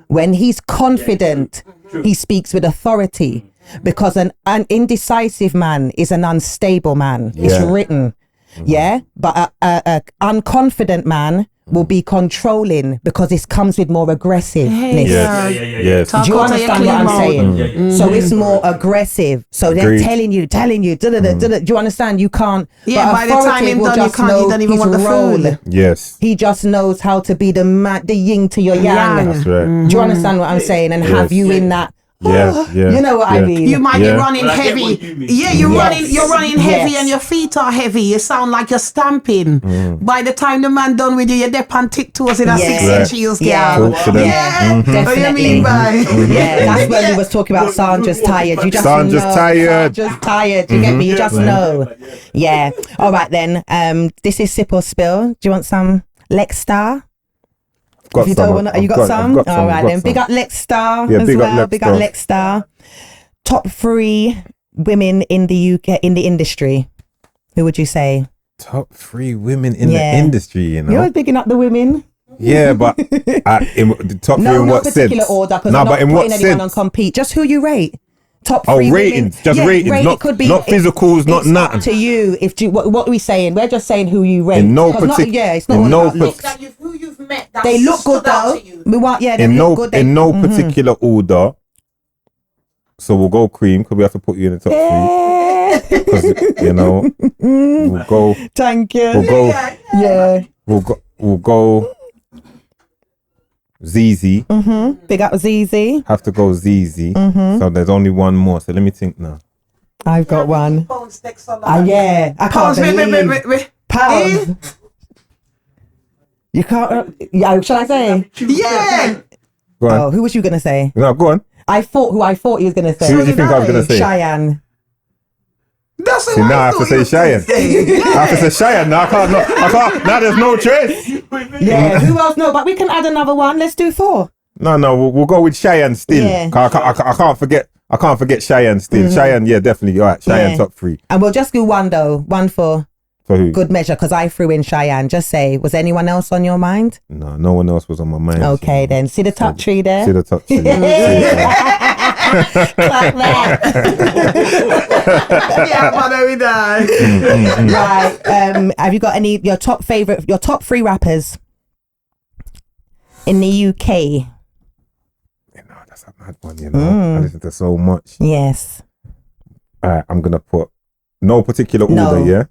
When he's confident, he speaks with authority. Because an indecisive man is an unstable man. Yeah. It's written. Yeah. But a unconfident man will be controlling because it comes with more aggressiveness. Yes. Do you understand what I'm saying? So it's more aggressive. So they're telling you. Do you understand? You can't. Yeah, by the time him done, you don't even want the food. Yes. He just knows how to be the yin to your yang. That's right. Do you understand what I'm saying? And have you in that. Yeah. You know what I mean. You might be running heavy. Yeah, you're running heavy and your feet are heavy. You sound like you're stamping. By the time the man done with you, you're there on tiptoes in a 6-inch heels, girl. Yeah, definitely. What do you mean by? Yeah, that's when we was talking about Sandra's tired. You just Sandra's know. tired. Sandra's tired. You get me? You just know. Yeah. All right then. This is Sip or Spill. Do you want some Lex Star? If you don't want to, you got some? All right then. Big up Lex Star as well. Big up Lex Star. Top 3 women in the UK in the industry. Who would you say? Top 3 women in the industry, you know. You're picking up the women. Yeah, but in the top 3 in what sense? No particular order, because I'm not putting anyone on compete. Just who you rate. Top 3 ratings, just ratings, not physicals, not nothing. To you, what are we saying? We're just saying who you rate. In no particular, it's not all about looks. Who you've met, they look good though. We want, they look good. In no particular order. So we'll go cream because we have to put you in the top 3. Because you know, we'll go. Thank you. We'll go. Yeah. We'll go. ZZ. Big up ZZ. Have to go ZZ. So there's only one more. So let me think now. I've got one. Yeah. I can't believe. Pounds. You can't. Yeah. Shall I say? Yeah. Go on. Oh, who was you gonna say? No, go on. I thought he was gonna say. Who do you think I was gonna say? Cheyenne. That's See, now I have to say Cheyenne. I have to say Cheyenne. Now I can't. Now there's no choice. Yeah. Who else? No, but we can add another one. Let's do 4. No. We'll go with Cheyenne still. Yeah. I can't forget Cheyenne still. Cheyenne, yeah, definitely. All right, Cheyenne top 3. And we'll just do one though. One for who? Good measure, because I threw in Cheyenne. Just say, was anyone else on your mind? No one else was on my mind. Okay, so. Then see the top 3 there. See the top 3. Clap that. Yeah, man, we die. Right. Have you got any your top 3 rappers in the UK? You know, that's a mad one. You know, I listen to so much. Yes. All right, I'm gonna put no particular order. Yeah.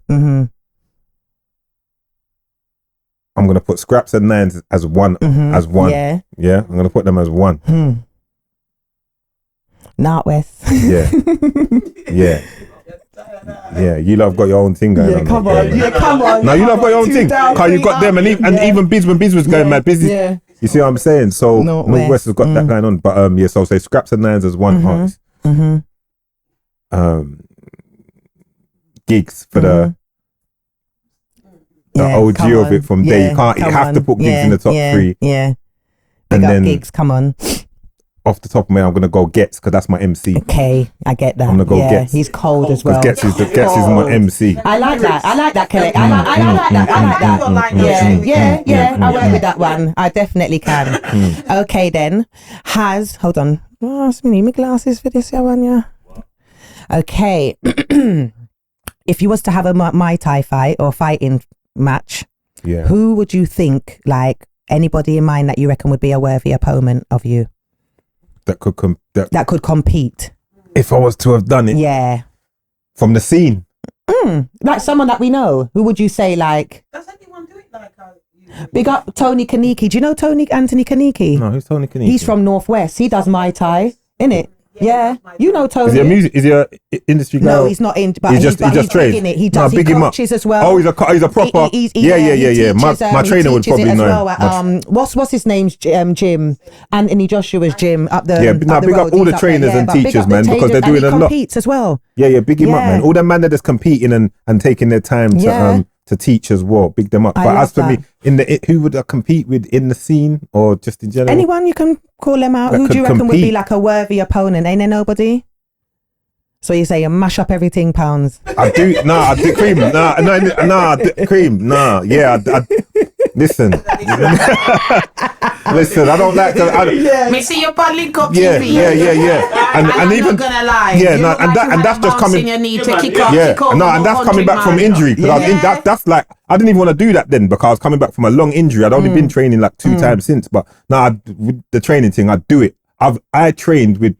I'm gonna put Scraps and Nines as one. As one. Yeah. Yeah. I'm gonna put them as one. Northwest. Yeah. Yeah, you love got your own thing going on. Come on. No, you love got your own thing. Cause you got them, and even Biz, when Biz was going mad busy. Yeah. You see what I'm saying? So Northwest has got that going on. But so say Scraps and Nines as one artist. Gigs for the OG of it from there. You have to put Gigs in the top 3. Yeah. Big up Gigs, come on. Off the top of my head, I'm gonna go Gets because that's my MC. Okay, I get that. I'm gonna go Gets. He's cold as well. Gets is my MC. I like that, Kelly. I like that. Yeah. I work with that one. I definitely can. Okay, then. Hold on. Oh, I need my glasses for this one, yeah. Okay. if you was to have a Muay Thai fight or fighting match, who would you think, like anybody in mind that you reckon would be a worthy opponent of you? That could compete. If I was to have done it. Yeah. From the scene. Like someone that we know. Who would you say like? Does anyone do it like Big up Tony Kaneki. Do you know Anthony Kaneki? No, who's Tony Kaneki? He's from Northwest. He does Muay Thai, innit? Yeah, you know Tony. Is he a industry guy? No, he's not in. But he just trains. He does. He coaches as well. Oh, he's a proper. Yeah. My trainer would probably know. Well at, what's his name's gym? Anthony Joshua's gym up the. Big up all the trainers and teachers, man, because they're doing a lot. Competes as well. Yeah, big him up, man. All them man that is competing and taking their time to teach as well. Big them up. But as for me, who would I compete with in the scene or just in general? Anyone you can call them out. Who do you reckon would be like a worthy opponent? Ain't there nobody? So you say you mash up everything, Pounds? I do. I do cream. Cream. Yeah. Listen. Listen, I don't like to. Me see your link up TV. Yeah. And I'm even not gonna lie. Yeah, no, and that's just coming. Your knee to kick off, and that's coming back from injury. Because that's like I didn't even want to do that then because I was coming back from a long injury. I'd only been training like 2 times since, but now with the training thing, I do it. I trained with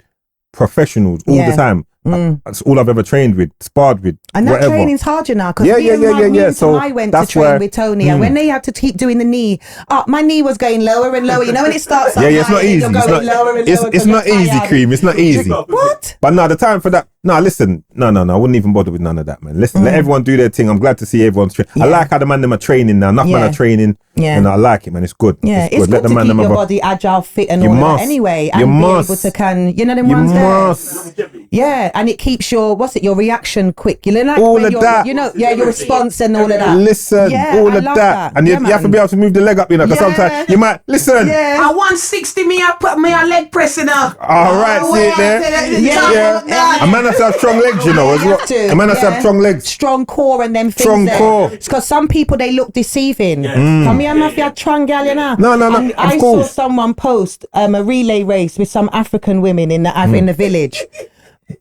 professionals all the time. That's all I've ever trained with, sparred with, and that whatever. training's harder now because So I went to train with Tony, and when they had to keep doing the knee, my knee was going lower and lower. You know when it starts. It's not easy. It's not easy, Cream. It's not easy. What? But no, the time for that. No, listen. No. I wouldn't even bother with none of that, man. Listen, let everyone do their thing. I'm glad to see everyone's training. I like how the man them are training now. Enough man are training. Yeah. And I like it, man. It's good. Yeah, it's good. Let the man keep your body agile, fit, and all that anyway. And be able to them ones there. Yeah, and it keeps your reaction quick. You know, like all of that. Your response and all of that. Listen, all of that. And you have to be able to move the leg up, because sometimes you might listen. Yeah. I 160 me, I put me a leg pressing up. All right, see it there. Yeah. A man has to have strong legs, as well. A man has to have strong legs. Strong core and them things. Strong core. It's because some people they look deceiving. Come here, mafia strong gal, No. And I saw someone post a relay race with some African women in the village.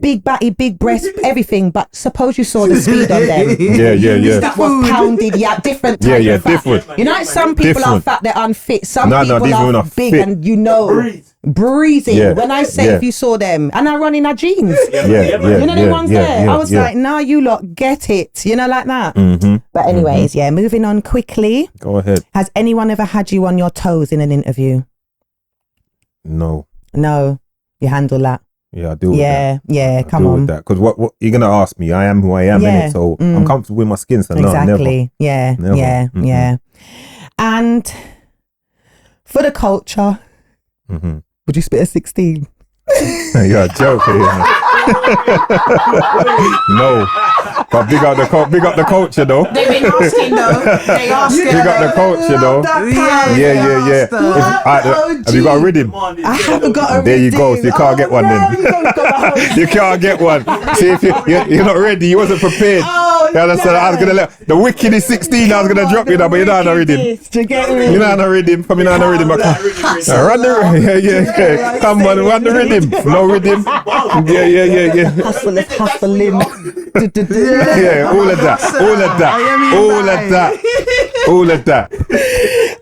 Big batty, big breast, everything. But suppose you saw the speed on them. Yeah. That was pounded, different type of fat. Different. You know, some people are fat, they're unfit. Some people are big fit. And breathing. Yeah. When I say if you saw them, and I run in our jeans. Yeah. You know the ones there? I was like, now you lot get it. You know, like that. But anyways, moving on quickly. Go ahead. Has anyone ever had you on your toes in an interview? No. You handle that. Yeah, I deal with that. Yeah, come on. Because what you're going to ask me, I am who I am, innit? So I'm comfortable with my skin, so exactly. Never. Yeah. And for the culture, would you spit a 16? You're a joke here. No. But big up the culture though. They've been asking though. They asking. Big up the culture though. Yeah. Have you got a rhythm? I haven't got a rhythm. There you go. So you can't get one then. You can't get one. See if you're not ready. You wasn't prepared. You understand? I was gonna the wicked is 16. I was gonna drop you now, but you don't have a rhythm. You don't have a rhythm. Come in on a rhythm. Run the yeah. Come on, run the rhythm. No rhythm. Yeah. Hustling. Yeah, all of that.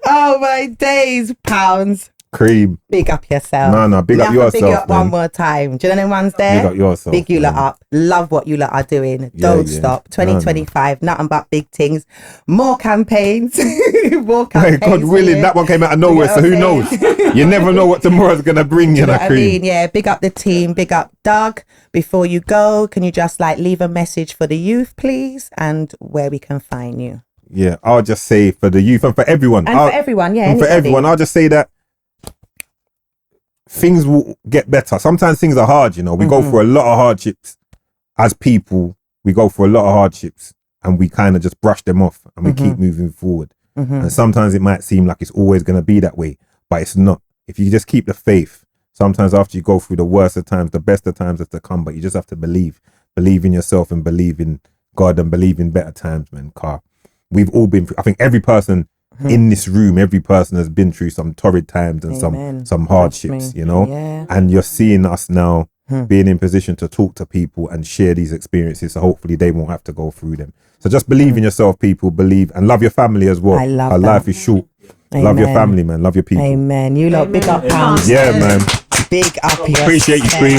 Oh my days, Pounds. Cream. Big up yourself. No, big up yourself. Big up one more time. Do you know them ones there? Big up yourself. Big you lot up. Love what you lot are doing. Don't stop. 2025, nothing but big things. More campaigns. More campaigns. God willing, that one came out of nowhere, so who knows? You never know what tomorrow's going to bring you, I mean, yeah, big up the team. Big up Doug. Before you go, can you just leave a message for the youth, please? And where we can find you. Yeah, I'll just say for the youth and for everyone. And for everyone, I'll just say that things will get better. Sometimes things are hard, we go through a lot of hardships as people. We go through a lot of hardships and we kind of just brush them off and we keep moving forward. And sometimes it might seem like it's always going to be that way, but it's not. If you just keep the faith, sometimes after you go through the worst of times, the best of times have to come, but you just have to believe in yourself and believe in God and believe in better times, man. We've all been through, I think every person in this room, every person has been through some torrid times and some hardships, and you're seeing us now being in position to talk to people and share these experiences, so hopefully they won't have to go through them. So just believe in yourself, people. Believe and love your family as well. I love Our that. life is short. Amen. Love your family, man. Love your people. Amen. You lot, big up, pounds. Yeah, man. Big up yourself. Appreciate you, Queen.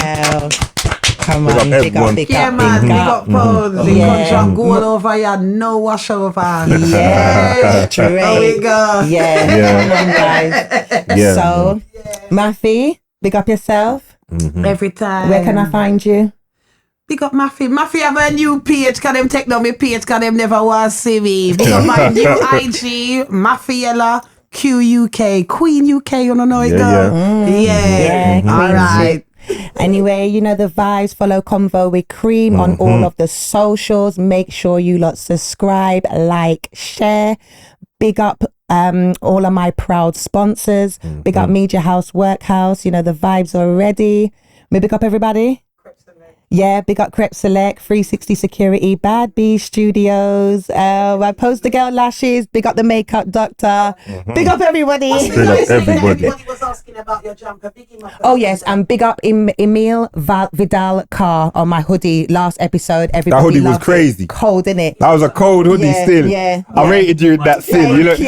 Come Big on, up big everyone. up, big Yeah, up, man, big big up. up phones. The contract going over here, no wash over. Yeah, true. There we go. Yeah, come on, guys. Yeah, So, Mafi, big up yourself. Every time. Where can I find you? Big up Mafi. Mafi have a new page, cause them take down my page, cause them never want to see me. Big up my new IG, Mafiella QUK, Queen UK, you don't know it, girl? Yeah. All right. Anyway, you know the vibes. Follow Convo with Cream on all of the socials. Make sure you lot subscribe, like, share. Big up all of my proud sponsors. Big up Media House, Workhouse. You know the vibes already. May big up everybody. Yeah, big up Crep Select, 360 Security, Bad Bee Studios, my poster girl Lashes, big up the makeup doctor, big up everybody. Big up everybody. Everybody was asking about your jumper. Big him up. Oh yes, and big up Emil Vidal Carr on my hoodie last episode. Everybody That hoodie was loved it. crazy. Cold, innit? That was a cold hoodie still. I rated you in that still. You look,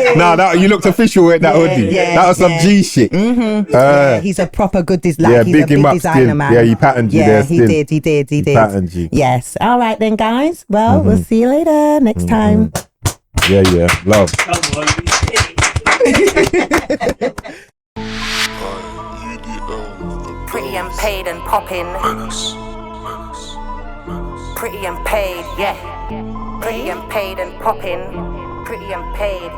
you looked official with that hoodie. That was some G shit. He's a proper good designer. Yeah, He's big a big him up designer, still. man. Yeah, he patterned you there he still. did. He did. Patterned you. Yes. All right then, guys. Well, we'll see you later next time. Yeah. Love. Pretty and paid and popping. Pretty and paid, yeah. Pretty and paid and popping. Pretty and paid.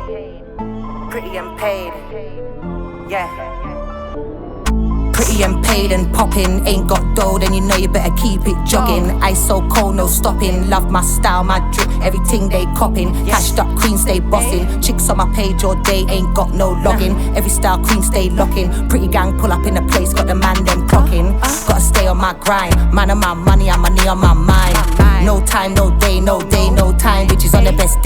Pretty and paid, yeah. Pretty and paid and popping. Ain't got dough, then you know you better keep it jogging. Ice so cold, no stopping. Love my style, my drip, everything they copping. Cashed up queen, stay bossing. Chicks on my page all day, ain't got no login. Every style queen, stay locking. Pretty gang pull up in the place, got the man them clocking. Gotta stay on my grind. Man on my money, and money on my mind. No time, no day, no time. Bitches on the best